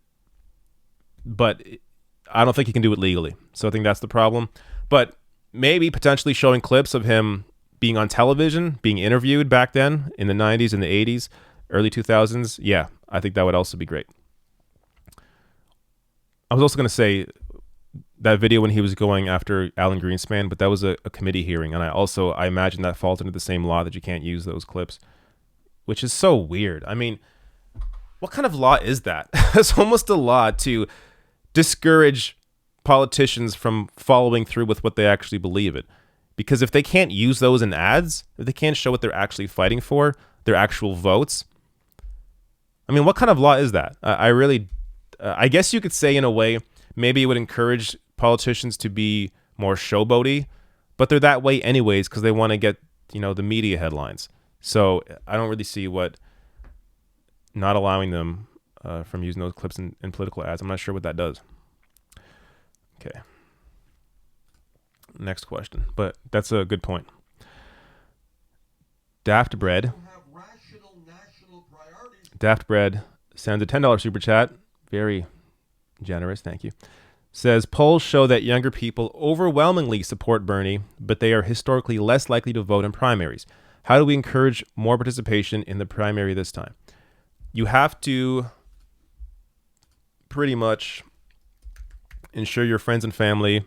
Speaker 1: I don't think he can do it legally. So I think that's the problem. But maybe potentially showing clips of him being on television, being interviewed back then in the 90s and the 80s, early 2000s. Yeah, I think that would also be great. I was also going to say that video when he was going after Alan Greenspan, but that was a committee hearing. And I imagine that falls under the same law that you can't use those clips, which is so weird. I mean, what kind of law is that? It's almost a law to discourage politicians from following through with what they actually believe in. Because if they can't use those in ads, if they can't show what they're actually fighting for, their actual votes, I mean, what kind of law is that? I guess you could say in a way, maybe it would encourage politicians to be more showboaty, but they're that way anyways because they want to get, the media headlines. So I don't really see what not allowing them from using those clips in political ads. I'm not sure what that does. Okay. Next question, but that's a good point. Daft Bread sends a $10 super chat. Very generous, thank you. Says, polls show that younger people overwhelmingly support Bernie, but they are historically less likely to vote in primaries. How do we encourage more participation in the primary this time? You have to pretty much ensure your friends and family,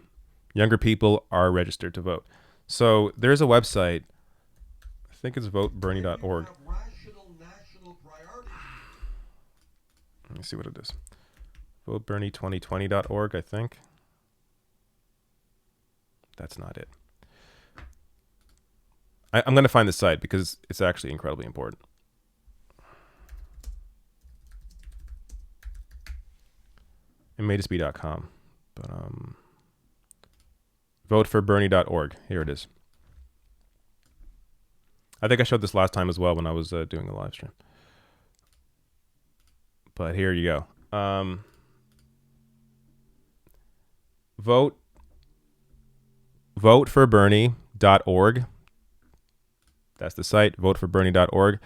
Speaker 1: younger people, are registered to vote. So there's a website, I think it's votebernie.org. Let me see what it is. votebernie2020.org, I think. That's not it. I'm going to find the site because it's actually incredibly important. It may just be .com, but voteforbernie.org. Here it is. I think I showed this last time as well when I was doing the live stream. But here you go. voteforbernie.org. That's the site, voteforbernie.org.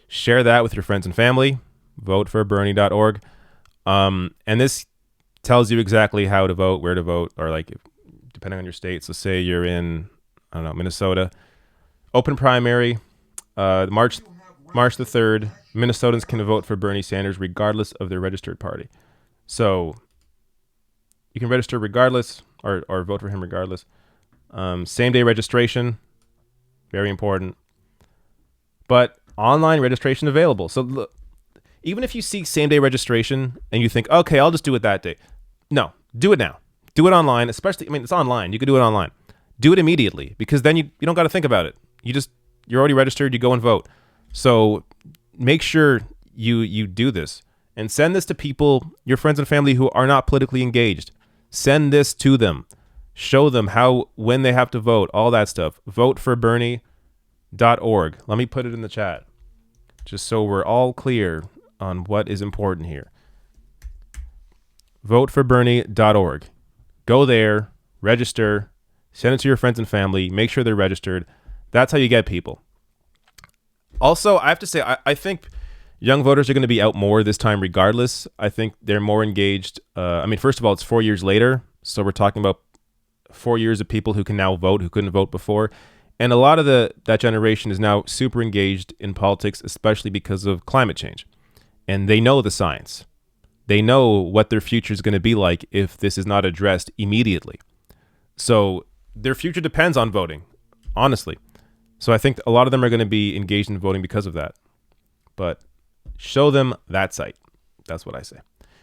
Speaker 1: Share that with your friends and family, voteforbernie.org. And this tells you exactly how to vote, where to vote, or depending on your state. So say you're in, Minnesota. Open primary, March the 3rd. Minnesotans can vote for Bernie Sanders regardless of their registered party. So you can register regardless or vote for him regardless. Same day registration, very important. But online registration available. So look, even if you seek same day registration and you think, okay, I'll just do it that day. No, do it now. Do it online, especially, it's online. You can do it online. Do it immediately because then you don't got to think about it. You're already registered. You go and vote. So make sure you do this and send this to people, your friends and family who are not politically engaged. Send this to them. Show them when they have to vote, all that stuff. Voteforbernie.org. Let me put it in the chat just so we're all clear on what is important here. Voteforbernie.org. Go there, register, send it to your friends and family, make sure they're registered. That's how you get people. Also, I have to say, I think young voters are going to be out more this time regardless. I think they're more engaged. First of all, it's 4 years later. So we're talking about 4 years of people who can now vote, who couldn't vote before. And a lot of that generation is now super engaged in politics, especially because of climate change. And they know the science. They know what their future is going to be like if this is not addressed immediately. So their future depends on voting, honestly. So I think a lot of them are going to be engaged in voting because of that. But show them that site. That's what I say.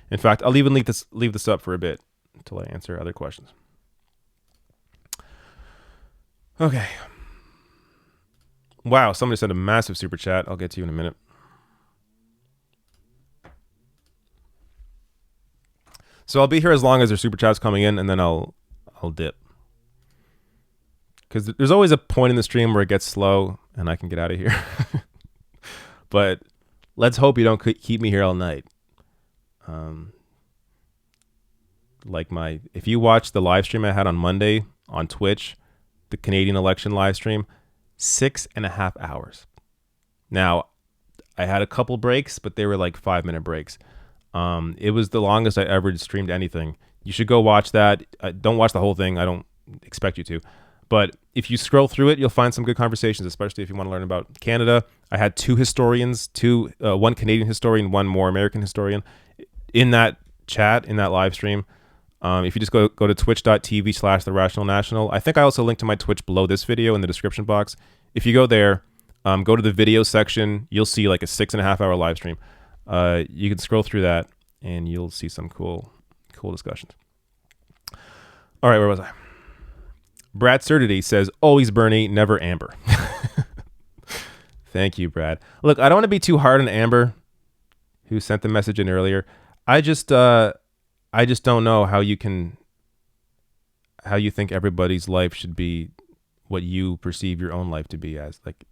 Speaker 1: In fact, I'll even leave this up for a bit until I answer other questions. Okay. Wow, somebody sent a massive super chat. I'll get to you in a minute. So I'll be here as long as there's super chats coming in, and then I'll dip. Because there's always a point in the stream where it gets slow and I can get out of here. But let's hope you don't keep me here all night. If you watch the live stream I had on Monday on Twitch, the Canadian election live stream, 6.5 hours. Now, I had a couple breaks, but they were like 5-minute breaks. It was the longest I ever streamed anything. You should go watch that. Don't watch the whole thing. I don't expect you to. But if you scroll through it, you'll find some good conversations, especially if you want to learn about Canada. I had two historians, one Canadian historian, one more American historian in that chat, in that live stream. If you just go to twitch.tv/therationalnational. I think I also linked to my Twitch below this video in the description box. If you go there, go to the video section, you'll see like a 6.5-hour live stream. You can scroll through that and you'll see some cool discussions. All right, where was I? Brad Surdity says, always Bernie, never Amber. Thank you, Brad. Look, I don't want to be too hard on Amber, who sent the message in earlier. I just don't know how you think everybody's life should be what you perceive your own life to be as. Like,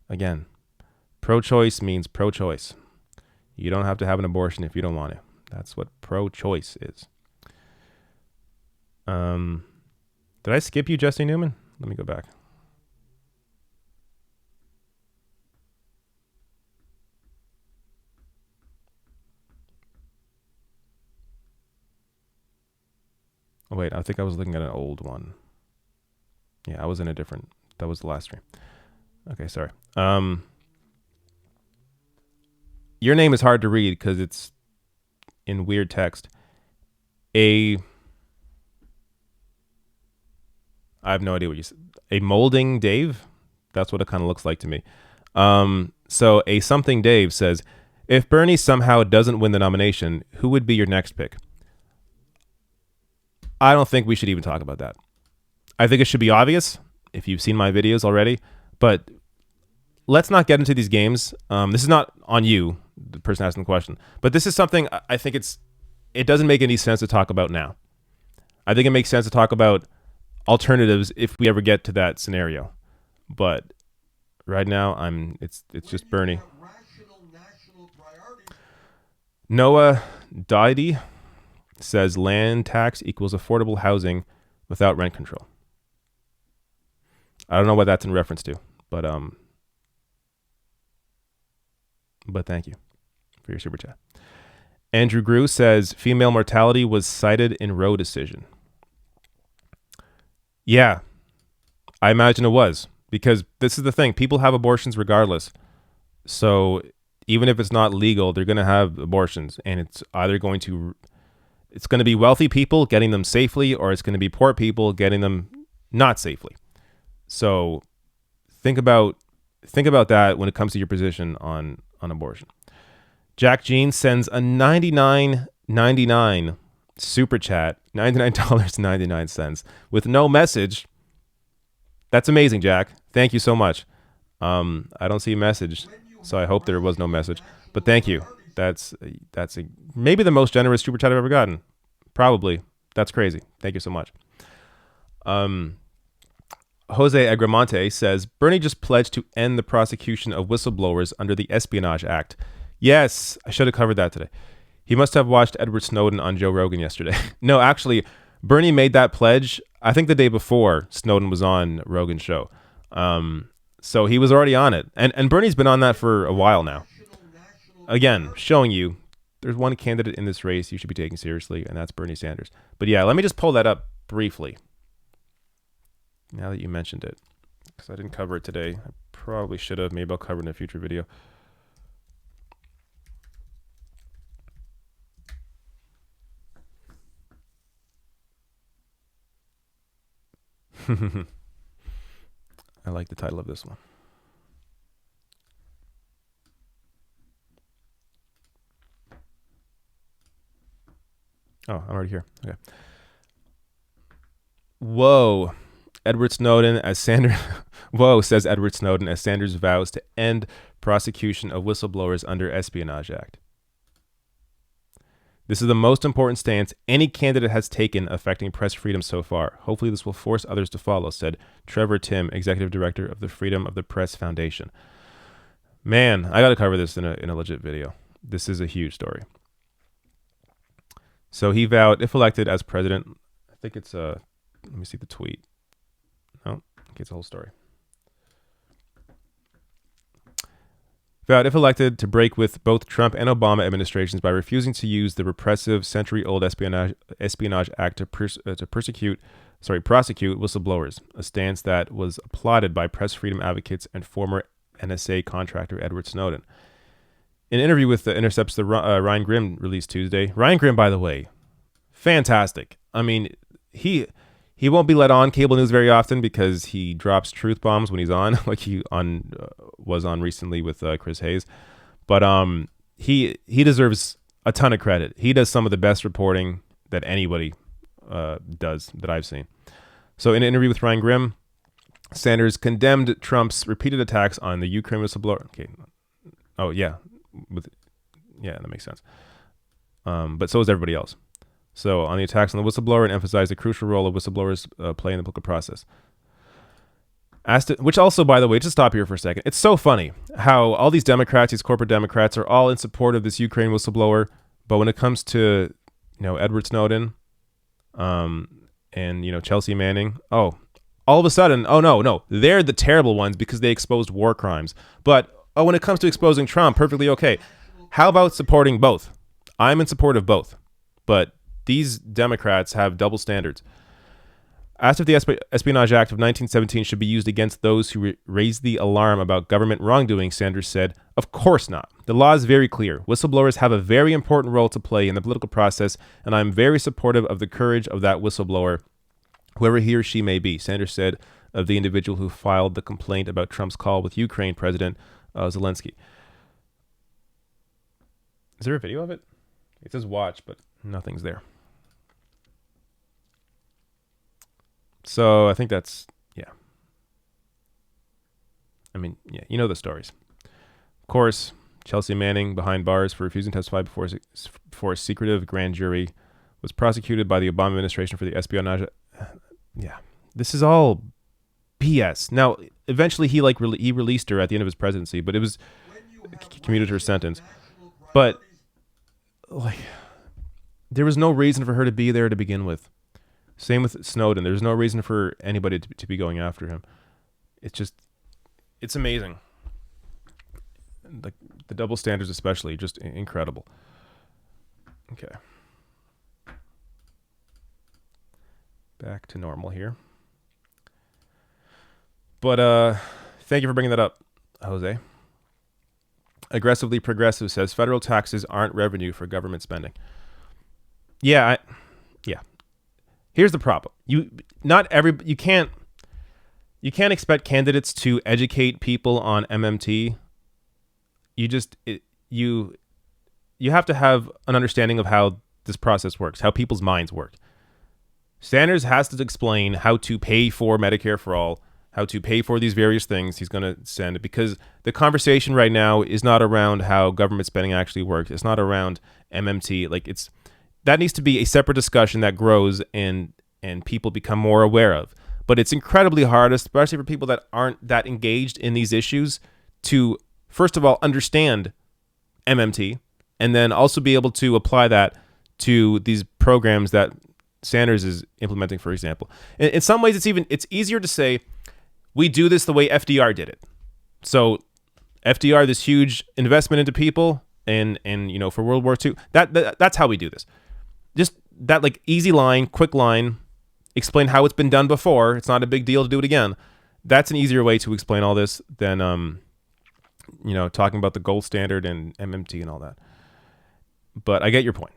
Speaker 1: again, pro-choice means pro-choice. You don't have to have an abortion if you don't want to. That's what pro-choice is. Did I skip you, Jesse Newman? Let me go back. Oh, wait, I think I was looking at an old one. Yeah, I was in a different... That was the last stream. Okay, sorry. Your name is hard to read because it's in weird text. I have no idea what you said. A molding Dave? That's what it kind of looks like to me. So a something Dave says, if Bernie somehow doesn't win the nomination, who would be your next pick? I don't think we should even talk about that. I think it should be obvious if you've seen my videos already, but let's not get into these games. This is not on you, the person asking the question, but this is something I think it doesn't make any sense to talk about now. I think it makes sense to talk about alternatives if we ever get to that scenario, but right now it's just Bernie. Noah Didi says land tax equals affordable housing without rent control. I don't know what that's in reference to, but thank you for your super chat. Andrew Grew says female mortality was cited in Roe decision. Yeah, I imagine it was, because this is the thing. People have abortions regardless. So even if it's not legal, they're going to have abortions, and it's going to be wealthy people getting them safely, or it's going to be poor people getting them not safely. So think about that when it comes to your position on abortion. Jack Jean sends a $99.99 super chat, $99.99 with no message. That's amazing, Jack. Thank you so much. I don't see a message, so I hope there was no message. But thank you. That's maybe the most generous super chat I've ever gotten. Probably. That's crazy. Thank you so much. Jose Agramonte says, Bernie just pledged to end the prosecution of whistleblowers under the Espionage Act. Yes, I should have covered that today. He must have watched Edward Snowden on Joe Rogan yesterday. No, actually, Bernie made that pledge, I think the day before Snowden was on Rogan's show. So he was already on it. And Bernie's been on that for a while now. Again, showing you there's one candidate in this race you should be taking seriously, and that's Bernie Sanders. But yeah, let me just pull that up briefly. Now that you mentioned it, because I didn't cover it today. I probably should have. Maybe I'll cover it in a future video. I like the title of this one. Oh, I'm already here. Okay. Whoa. Edward Snowden as Sanders. Whoa, says Edward Snowden as Sanders vows to end prosecution of whistleblowers under Espionage Act. This is the most important stance any candidate has taken affecting press freedom so far. Hopefully this will force others to follow, said Trevor Tim, executive director of the Freedom of the Press Foundation. Man, I got to cover this in a legit video. This is a huge story. So he vowed, if elected as president, I think it's let me see the tweet. No, it's a whole story. vowed, if elected, to break with both Trump and Obama administrations by refusing to use the repressive century-old Espionage Act to prosecute whistleblowers, a stance that was applauded by press freedom advocates and former NSA contractor Edward Snowden. In an interview with The Intercept's Ryan Grim released Tuesday, Ryan Grim, by the way, fantastic. I mean, he won't be let on cable news very often because he drops truth bombs when he's on, like he was on recently with Chris Hayes. But he deserves a ton of credit. He does some of the best reporting that anybody does that I've seen. So in an interview with Ryan Grim, Sanders condemned Trump's repeated attacks on the Ukraine whistleblower. Okay. Oh, yeah. That makes sense. But so is everybody else. So on the attacks on the whistleblower, and emphasized the crucial role of whistleblowers play in the political process. Which also, by the way, just stop here for a second. It's so funny how all these Democrats, these corporate Democrats, are all in support of this Ukraine whistleblower, but when it comes to Edward Snowden, and Chelsea Manning, all of a sudden, no, they're the terrible ones because they exposed war crimes. But when it comes to exposing Trump, perfectly okay. How about supporting both? I'm in support of both, but these Democrats have double standards. Asked if the Espionage Act of 1917 should be used against those who raised the alarm about government wrongdoing, Sanders said, "Of course not. The law is very clear. Whistleblowers have a very important role to play in the political process, and I'm very supportive of the courage of that whistleblower, whoever he or she may be," Sanders said of the individual who filed the complaint about Trump's call with Ukraine President Zelensky. Is there a video of it? It says watch, but nothing's there. So I think that's, I mean, you know the stories. Of course, Chelsea Manning, behind bars for refusing to testify before a secretive grand jury, was prosecuted by the Obama administration for the espionage. This is all BS. Now, eventually he released her at the end of his presidency, but it was commuted her sentence. But there was no reason for her to be there to begin with. Same with Snowden. There's no reason for anybody to be going after him. It's amazing. The double standards especially, just incredible. Okay. Back to normal here. But thank you for bringing that up, Jose. Aggressively Progressive says federal taxes aren't revenue for government spending. Yeah. Here's the problem. You can't expect candidates to educate people on MMT. You have to have an understanding of how this process works, how people's minds work. Sanders has to explain how to pay for Medicare for all, how to pay for these various things he's going to send, because the conversation right now is not around how government spending actually works. It's not around MMT. That needs to be a separate discussion that grows and people become more aware of. But it's incredibly hard, especially for people that aren't that engaged in these issues, to first of all understand MMT and then also be able to apply that to these programs that Sanders is implementing, for example. In some ways, it's easier to say we do this the way FDR did it. So FDR, this huge investment into people, and for World War II, that's how we do this. Just that easy line, quick line, explain how it's been done before. It's not a big deal to do it again. That's an easier way to explain all this than talking about the gold standard and MMT and all that. But I get your point.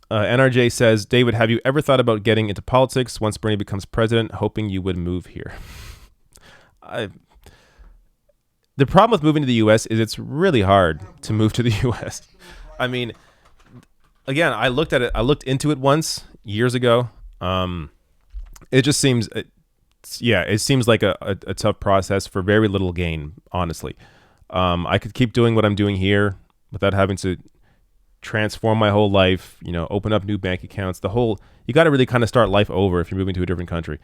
Speaker 1: NRJ says, David, have you ever thought about getting into politics once Bernie becomes president, hoping you would move here? The problem with moving to the U.S. is it's really hard to move to the U.S. I mean, again, I looked into it once years ago. It just seems, it seems like a tough process for very little gain, honestly. I could keep doing what I'm doing here without having to transform my whole life, open up new bank accounts. You got to really kind of start life over if you're moving to a different country.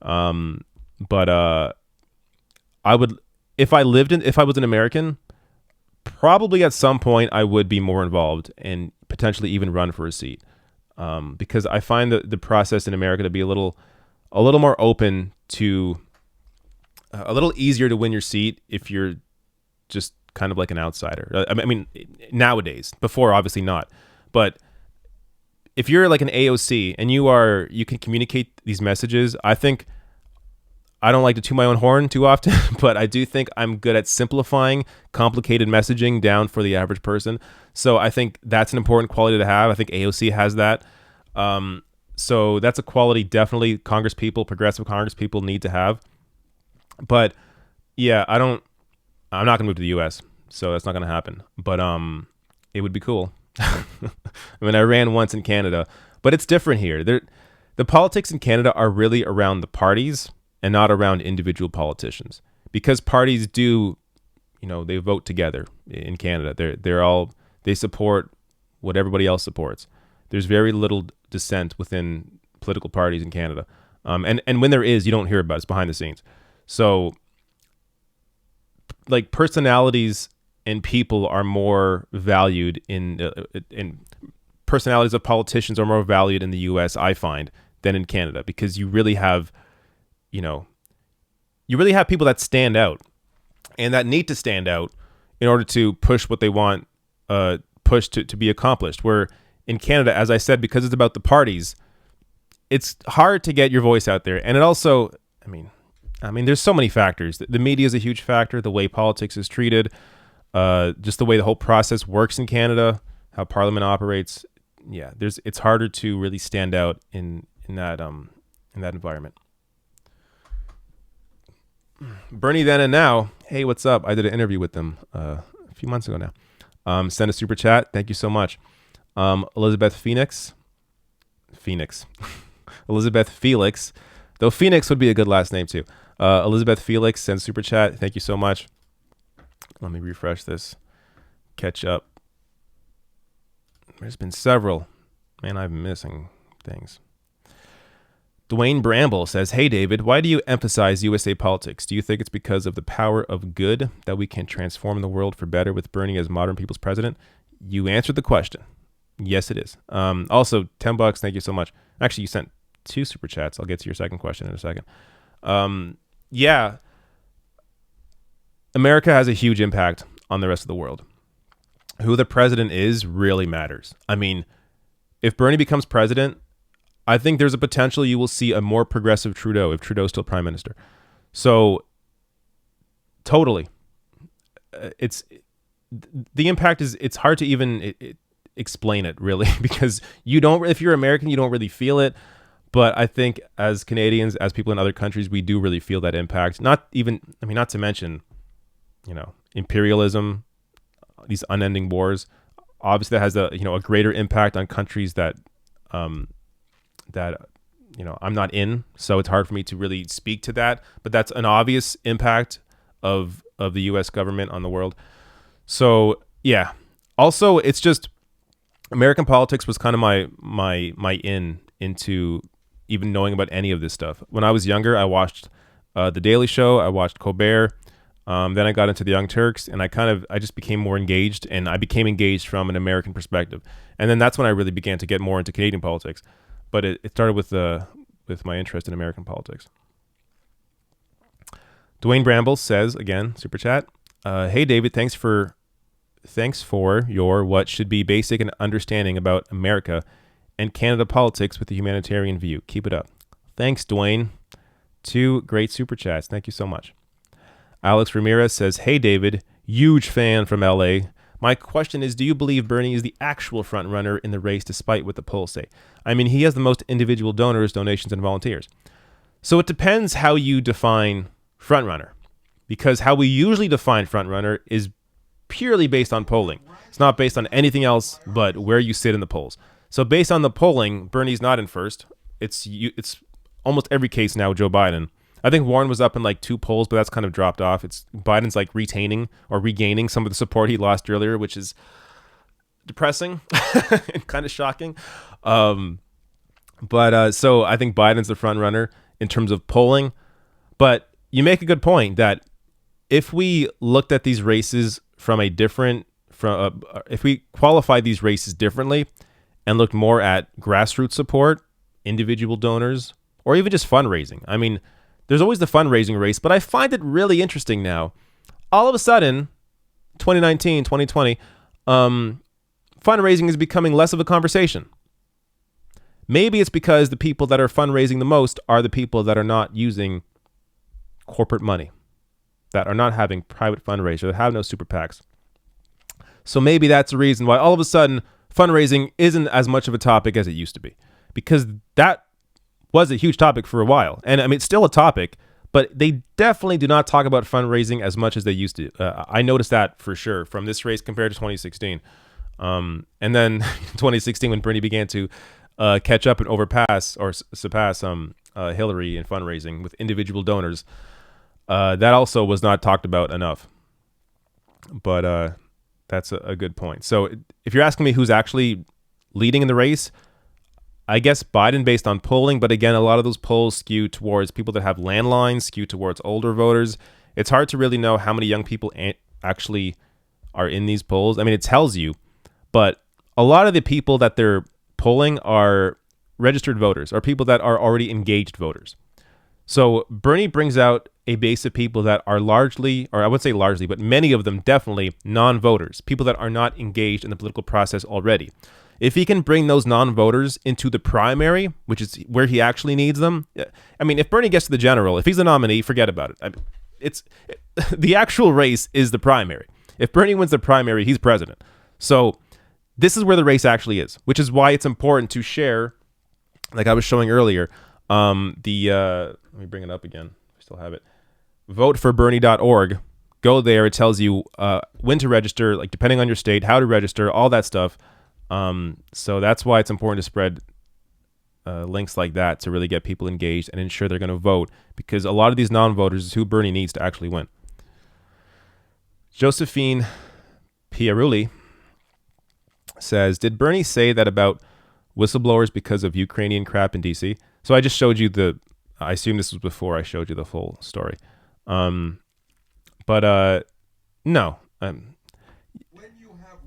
Speaker 1: But I would, if I was an American, probably at some point I would be more involved and potentially even run for a seat. Because I find the process in America to be a little more open to, a little easier to win your seat if you're just kind of like an outsider. I mean, nowadays, before obviously not, but if you're like an AOC and you can communicate these messages, I think, I don't like to toot my own horn too often, but I do think I'm good at simplifying complicated messaging down for the average person. So I think that's an important quality to have. I think AOC has that. So that's a quality definitely progressive Congress people need to have. But yeah, I'm not going to move to the US, so that's not going to happen. But it would be cool. I mean, I ran once in Canada, but it's different here. The politics in Canada are really around the parties and not around individual politicians, because parties do, they vote together in Canada. They support what everybody else supports. There's very little dissent within political parties in Canada. And when there is, you don't hear about it. It's behind the scenes. So like personalities and people are more valued in personalities of politicians are more valued in the US, I find, than in Canada, because you really have people that stand out and that need to stand out in order to push what they want push to be accomplished. Where in Canada, as I said, because it's about the parties, it's hard to get your voice out there. And it also, I mean, there's so many factors. The media is a huge factor, the way politics is treated, just the way the whole process works in Canada, how Parliament operates. Yeah, it's harder to really stand out in that environment. Bernie then and now. Hey, what's up? I did an interview with them a few months ago now. Send a super chat. Thank you so much. Elizabeth Phoenix. Elizabeth Felix. Though Phoenix would be a good last name too. Elizabeth Felix sends super chat. Thank you so much. Let me refresh this. Catch up. There's been several. Man, I'm missing things. Dwayne Bramble says, hey, David, why do you emphasize USA politics? Do you think it's because of the power of good that we can transform the world for better with Bernie as modern people's president? You answered the question. Yes, it is. Also, $10. Thank you so much. Actually, you sent 2 super chats. I'll get to your second question in a second. Yeah. America has a huge impact on the rest of the world. Who the president is really matters. I mean, if Bernie becomes president, I think there's a potential you will see a more progressive Trudeau if Trudeau's still prime minister. So, totally. The impact is, it's hard to even explain it really, because if you're American, you don't really feel it. But I think as Canadians, as people in other countries, we do really feel that impact. Not to mention, imperialism, these unending wars. Obviously, that has a greater impact on countries that I'm not in, so it's hard for me to really speak to that. But that's an obvious impact of the U.S. government on the world. So yeah. Also, it's just American politics was kind of my into even knowing about any of this stuff. When I was younger, I watched The Daily Show. I watched Colbert. Then I got into the Young Turks, and I just became more engaged, and I became engaged from an American perspective. And then that's when I really began to get more into Canadian politics. But it started with my interest in American politics. Dwayne Bramble says, again, super chat, hey, David, thanks for your what should be basic and understanding about America and Canada politics with a humanitarian view. Keep it up. Thanks, Dwayne. 2 great super chats. Thank you so much. Alex Ramirez says, hey, David, huge fan from LA. My question is, do you believe Bernie is the actual front runner in the race despite what the polls say? I mean, he has the most individual donors, donations, and volunteers. So it depends how you define front runner, because how we usually define front runner is purely based on polling. It's not based on anything else but where you sit in the polls. So based on the polling, Bernie's not in first. It's almost every case now Joe Biden. I think Warren was up in like 2 polls, but that's kind of dropped off. It's Biden's like retaining or regaining some of the support he lost earlier, which is depressing and kind of shocking. So I think Biden's the front runner in terms of polling. But you make a good point that if we looked at these races if we qualified these races differently and looked more at grassroots support, individual donors, or even just fundraising. I mean, there's always the fundraising race, but I find it really interesting now. All of a sudden, 2019, 2020, fundraising is becoming less of a conversation. Maybe it's because the people that are fundraising the most are the people that are not using corporate money, that are not having private fundraisers, that have no super PACs. So maybe that's the reason why all of a sudden fundraising isn't as much of a topic as it used to be, because that was a huge topic for a while. And I mean, it's still a topic, but they definitely do not talk about fundraising as much as they used to. I noticed that for sure from this race compared to 2016. And then 2016, when Bernie began to catch up and overpass or surpass Hillary in fundraising with individual donors, that also was not talked about enough. But that's a good point. So if you're asking me who's actually leading in the race, I guess Biden based on polling. But again, a lot of those polls skew towards people that have landlines, skew towards older voters. It's hard to really know how many young people actually are in these polls. I mean, it tells you, but a lot of the people that they're polling are registered voters, or people that are already engaged voters. So Bernie brings out a base of people that are largely, or I would say largely, but many of them definitely non-voters, people that are not engaged in the political process already. If he can bring those non-voters into the primary, which is where he actually needs them. I mean, if Bernie gets to the general, if he's the nominee, forget about it. I mean, the actual race is the primary. If Bernie wins the primary, he's president. So this is where the race actually is, which is why it's important to share, like I was showing earlier, let me bring it up again. I still have it. Voteforbernie.org. Go there. It tells you when to register, like depending on your state, how to register, all that stuff. So that's why it's important to spread links like that to really get people engaged and ensure they're going to vote, because a lot of these non-voters is who Bernie needs to actually win. Josephine Pierulli says, did Bernie say that about whistleblowers because of Ukrainian crap in DC? So I just showed you I assume this was before I showed you the full story. No.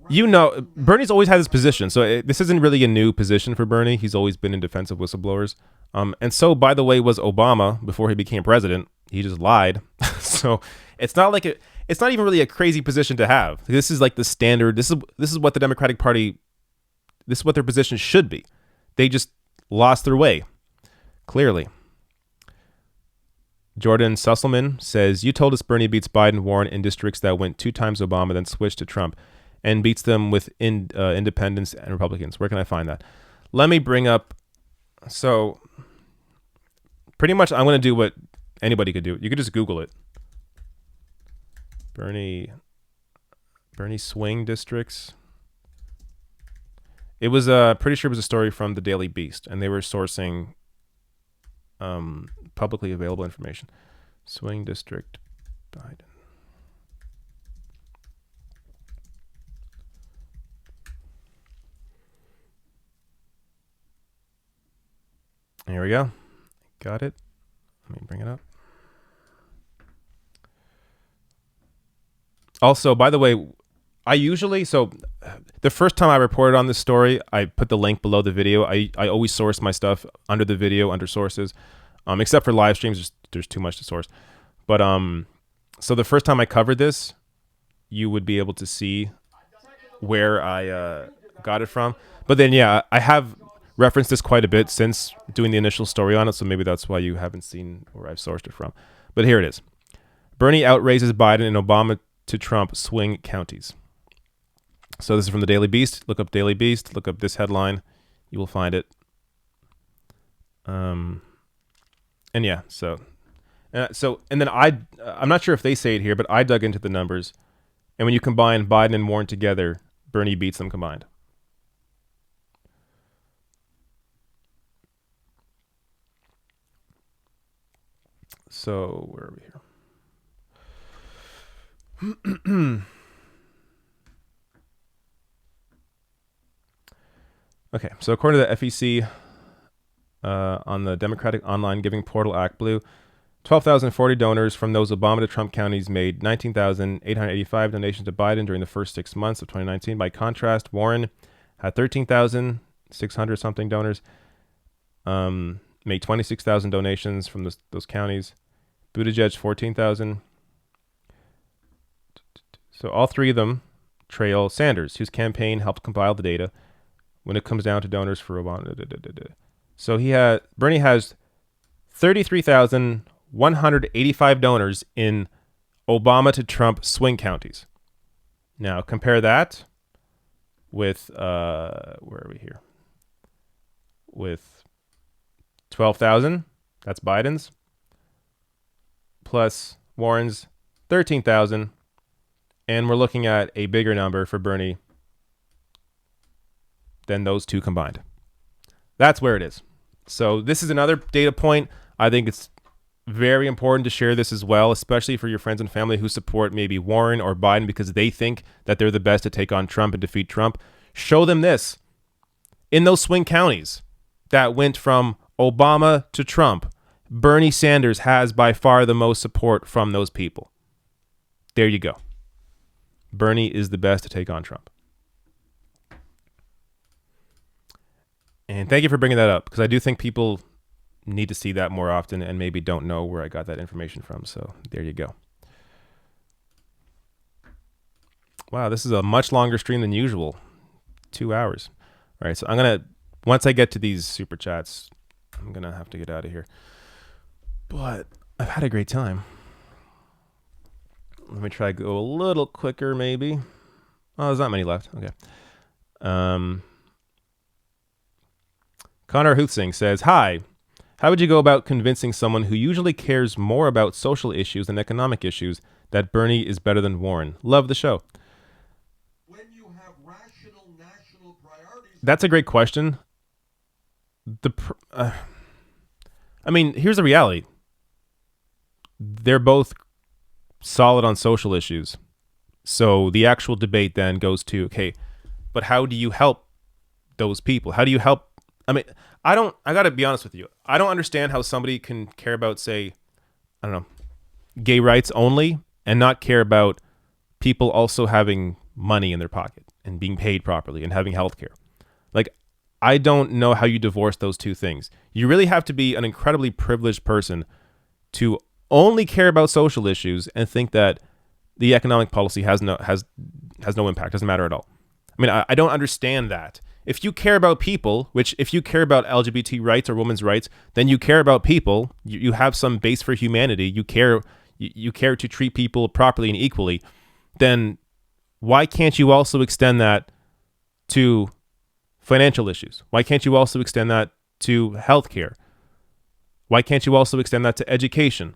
Speaker 1: You know, Bernie's always had this position. So this isn't really a new position for Bernie. He's always been in defense of whistleblowers. And so, by the way, was Obama before he became president. He just lied. So it's not like it's not even really a crazy position to have. This is like the standard. This is what the Democratic Party, this is what their position should be. They just lost their way, clearly. Jordan Susselman says, you told us Bernie beats Biden, Warren in districts that went 2 times Obama, then switched to Trump, and beats them with independents and Republicans. Where can I find that? Let me bring up. So pretty much I'm going to do what anybody could do. You could just Google it. Bernie swing districts. It was pretty sure it was a story from the Daily Beast, and they were sourcing publicly available information. Swing district Biden. Here we go. Got it. Let me bring it up. Also, by the way, the first time I reported on this story, I put the link below the video. I always source my stuff under the video, under sources, except for live streams. There's too much to source. But so the first time I covered this, you would be able to see where I got it from. But then, yeah, I have referenced this quite a bit since doing the initial story on it, so maybe that's why you haven't seen where I've sourced it from. But here it is. Bernie outraises Biden and Obama to Trump swing counties. So this is from the Daily Beast. Look up Daily Beast. Look up this headline. You will find it. And yeah, and then I'm not sure if they say it here, but I dug into the numbers. And when you combine Biden and Warren together, Bernie beats them combined. So where are we here? Okay, so according to the FEC, on the Democratic Online Giving Portal Act Blue, 12,040 donors from those Obama to Trump counties made 19,885 donations to Biden during the first 6 months of 2019. By contrast, Warren had 13,600 something donors, made 26,000 donations from those counties. Buttigieg 14,000. So all three of them trail Sanders, whose campaign helped compile the data when it comes down to donors for Obama. So Bernie has 33,185 donors in Obama to Trump swing counties. Now compare that with where are we here? With 12,000, that's Biden's, plus Warren's 13,000, and we're looking at a bigger number for Bernie than those two combined. That's where it is. So this is another data point. I think it's very important to share this as well, especially for your friends and family who support maybe Warren or Biden because they think that they're the best to take on Trump and defeat Trump. Show them this. In those swing counties that went from Obama to Trump, Bernie Sanders has by far the most support from those people. There you go. Bernie is the best to take on Trump. And thank you for bringing that up, because I do think people need to see that more often and maybe don't know where I got that information from. So there you go. Wow, this is a much longer stream than usual. 2 hours. All right, so once I get to these super chats, I'm going to have to get out of here. But I've had a great time. Let me try to go a little quicker, maybe. Oh, there's not many left. Okay. Connor Huthsing says, hi. How would you go about convincing someone who usually cares more about social issues than economic issues that Bernie is better than Warren? Love the show.
Speaker 4: When you have rational national priorities.
Speaker 1: That's a great question. Here's the reality. They're both solid on social issues. So the actual debate then goes to, okay, but how do you help those people? How do you help? I got to be honest with you. I don't understand how somebody can care about, say, I don't know, gay rights only and not care about people also having money in their pocket and being paid properly and having health care. Like, I don't know how you divorce those two things. You really have to be an incredibly privileged person to only care about social issues and think that the economic policy has no impact, doesn't matter at all. I don't understand that. If you care about people, if you care about LGBT rights or women's rights, then you care about people. You have some base for humanity. You care to treat people properly and equally. Then why can't you also extend that to financial issues? Why can't you also extend that to healthcare? Why can't you also extend that to education?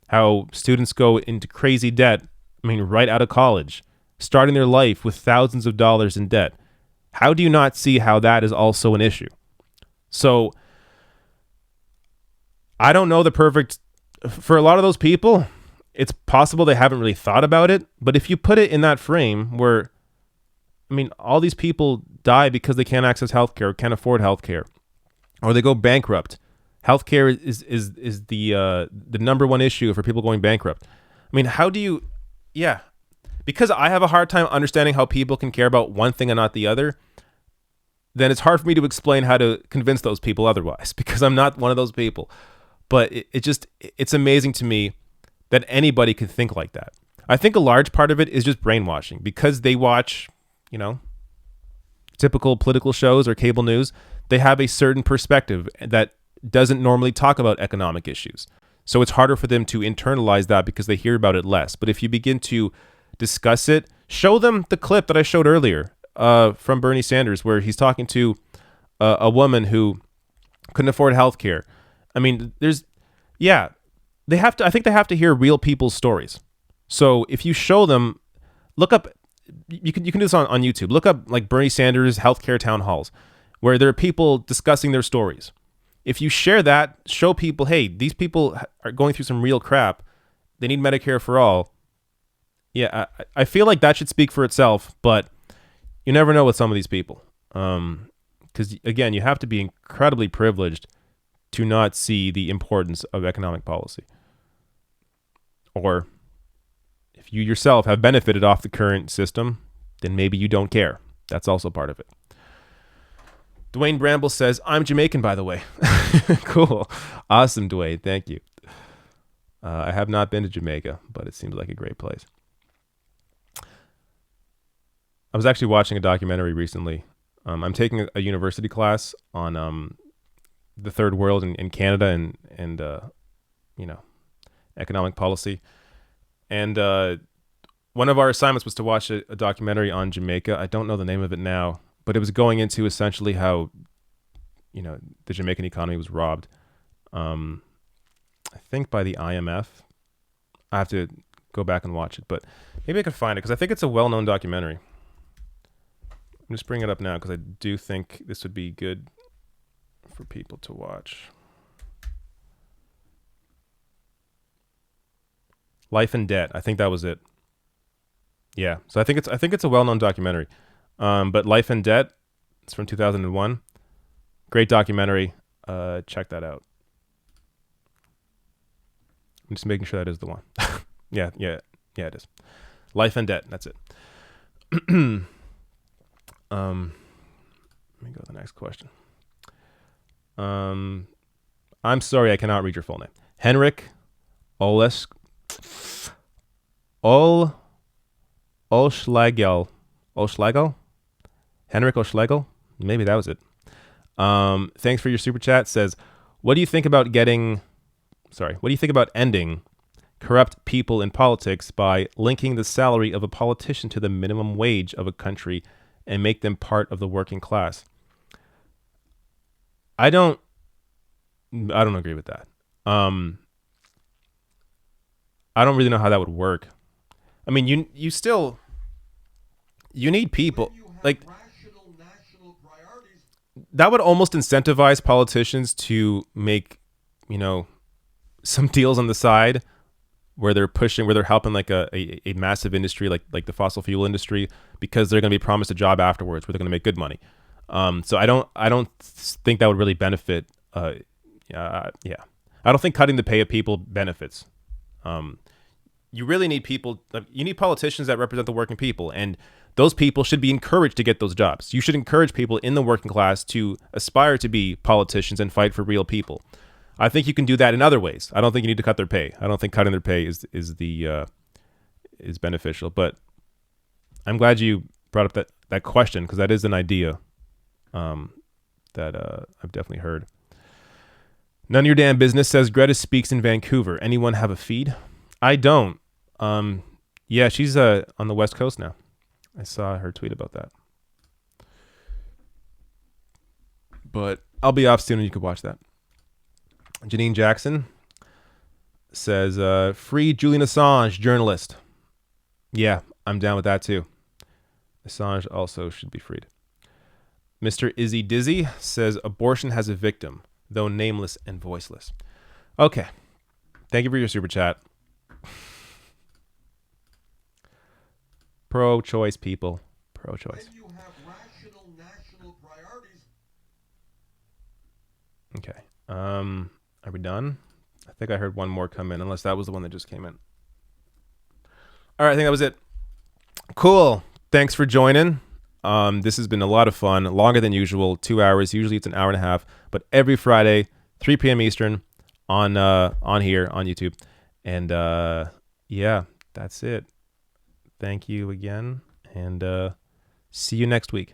Speaker 1: How students go into crazy debt, right out of college, starting their life with thousands of dollars in debt. How do you not see how that is also an issue? So I don't know for a lot of those people, it's possible they haven't really thought about it. But if you put it in that frame where, all these people die because they can't access healthcare, can't afford healthcare, or they go bankrupt. Healthcare is the number one issue for people going bankrupt. How do you, because I have a hard time understanding how people can care about one thing and not the other, then it's hard for me to explain how to convince those people otherwise, because I'm not one of those people. But it's amazing to me that anybody could think like that. I think a large part of it is just brainwashing, because they watch, typical political shows or cable news. They have a certain perspective that doesn't normally talk about economic issues. So it's harder for them to internalize that because they hear about it less. But if you begin to discuss it, show them the clip that I showed earlier from Bernie Sanders, where he's talking to a woman who couldn't afford health care. I think they have to hear real people's stories. So if you show them, look up, you can do this on YouTube. Look up like Bernie Sanders healthcare town halls, where there are people discussing their stories. If you share that, show people, hey, these people are going through some real crap. They need Medicare for all. Yeah, I feel like that should speak for itself, but you never know with some of these people. Because, again, you have to be incredibly privileged to not see the importance of economic policy. Or if you yourself have benefited off the current system, then maybe you don't care. That's also part of it. Dwayne Bramble says, I'm Jamaican, by the way. Cool. Awesome, Dwayne. Thank you. I have not been to Jamaica, but it seems like a great place. I was actually watching a documentary recently. I'm taking a university class on the third world in Canada and economic policy. And one of our assignments was to watch a documentary on Jamaica. I don't know the name of it now, but it was going into essentially how, the Jamaican economy was robbed. I think by the IMF. I have to go back and watch it, but maybe I could find it because I think it's a well-known documentary. I'm just bringing it up now because I do think this would be good for people to watch. Life and Debt. I think that was it. Yeah. So I think it's a well-known documentary. But Life and Debt, it's from 2001. Great documentary. Check that out. I'm just making sure that is the one. Yeah, it is. Life and Debt. That's it. Let me go to the next question. I'm sorry I cannot read your full name. Henrik Olschlagel. Henrik Olschlagel? Maybe that was it. Thanks for your super chat. Says, what do you think about ending corrupt people in politics by linking the salary of a politician to the minimum wage of a country and make them part of the working class? I don't agree with that. I don't really know how that would work. I mean, you need people like that would almost incentivize politicians to make, some deals on the side where they're helping like a massive industry like the fossil fuel industry because they're going to be promised a job afterwards where they're going to make good money. So I don't think that would really benefit. I don't think cutting the pay of people benefits. You really need people. You need politicians that represent the working people, and those people should be encouraged to get those jobs. You should encourage people in the working class to aspire to be politicians and fight for real people. I think you can do that in other ways. I don't think you need to cut their pay. I don't think cutting their pay is beneficial. But I'm glad you brought up that question because that is an idea that I've definitely heard. None of your damn business says Greta speaks in Vancouver. Anyone have a feed? I don't. Yeah, she's on the West Coast now. I saw her tweet about that. But I'll be off soon and you can watch that. Janine Jackson says, free Julian Assange, journalist. Yeah, I'm down with that too. Assange also should be freed. Mr. Izzy Dizzy says, abortion has a victim, though nameless and voiceless. Okay. Thank you for your super chat. Pro-choice people. Pro-choice.
Speaker 4: When you have rational national priorities.
Speaker 1: Okay. Are we done? I think I heard one more come in, unless that was the one that just came in. All right, I think that was it. Cool. Thanks for joining. This has been a lot of fun, longer than usual, 2 hours. Usually it's an hour and a half, but every Friday, 3 p.m. Eastern on here on YouTube. And yeah, that's it. Thank you again, and see you next week.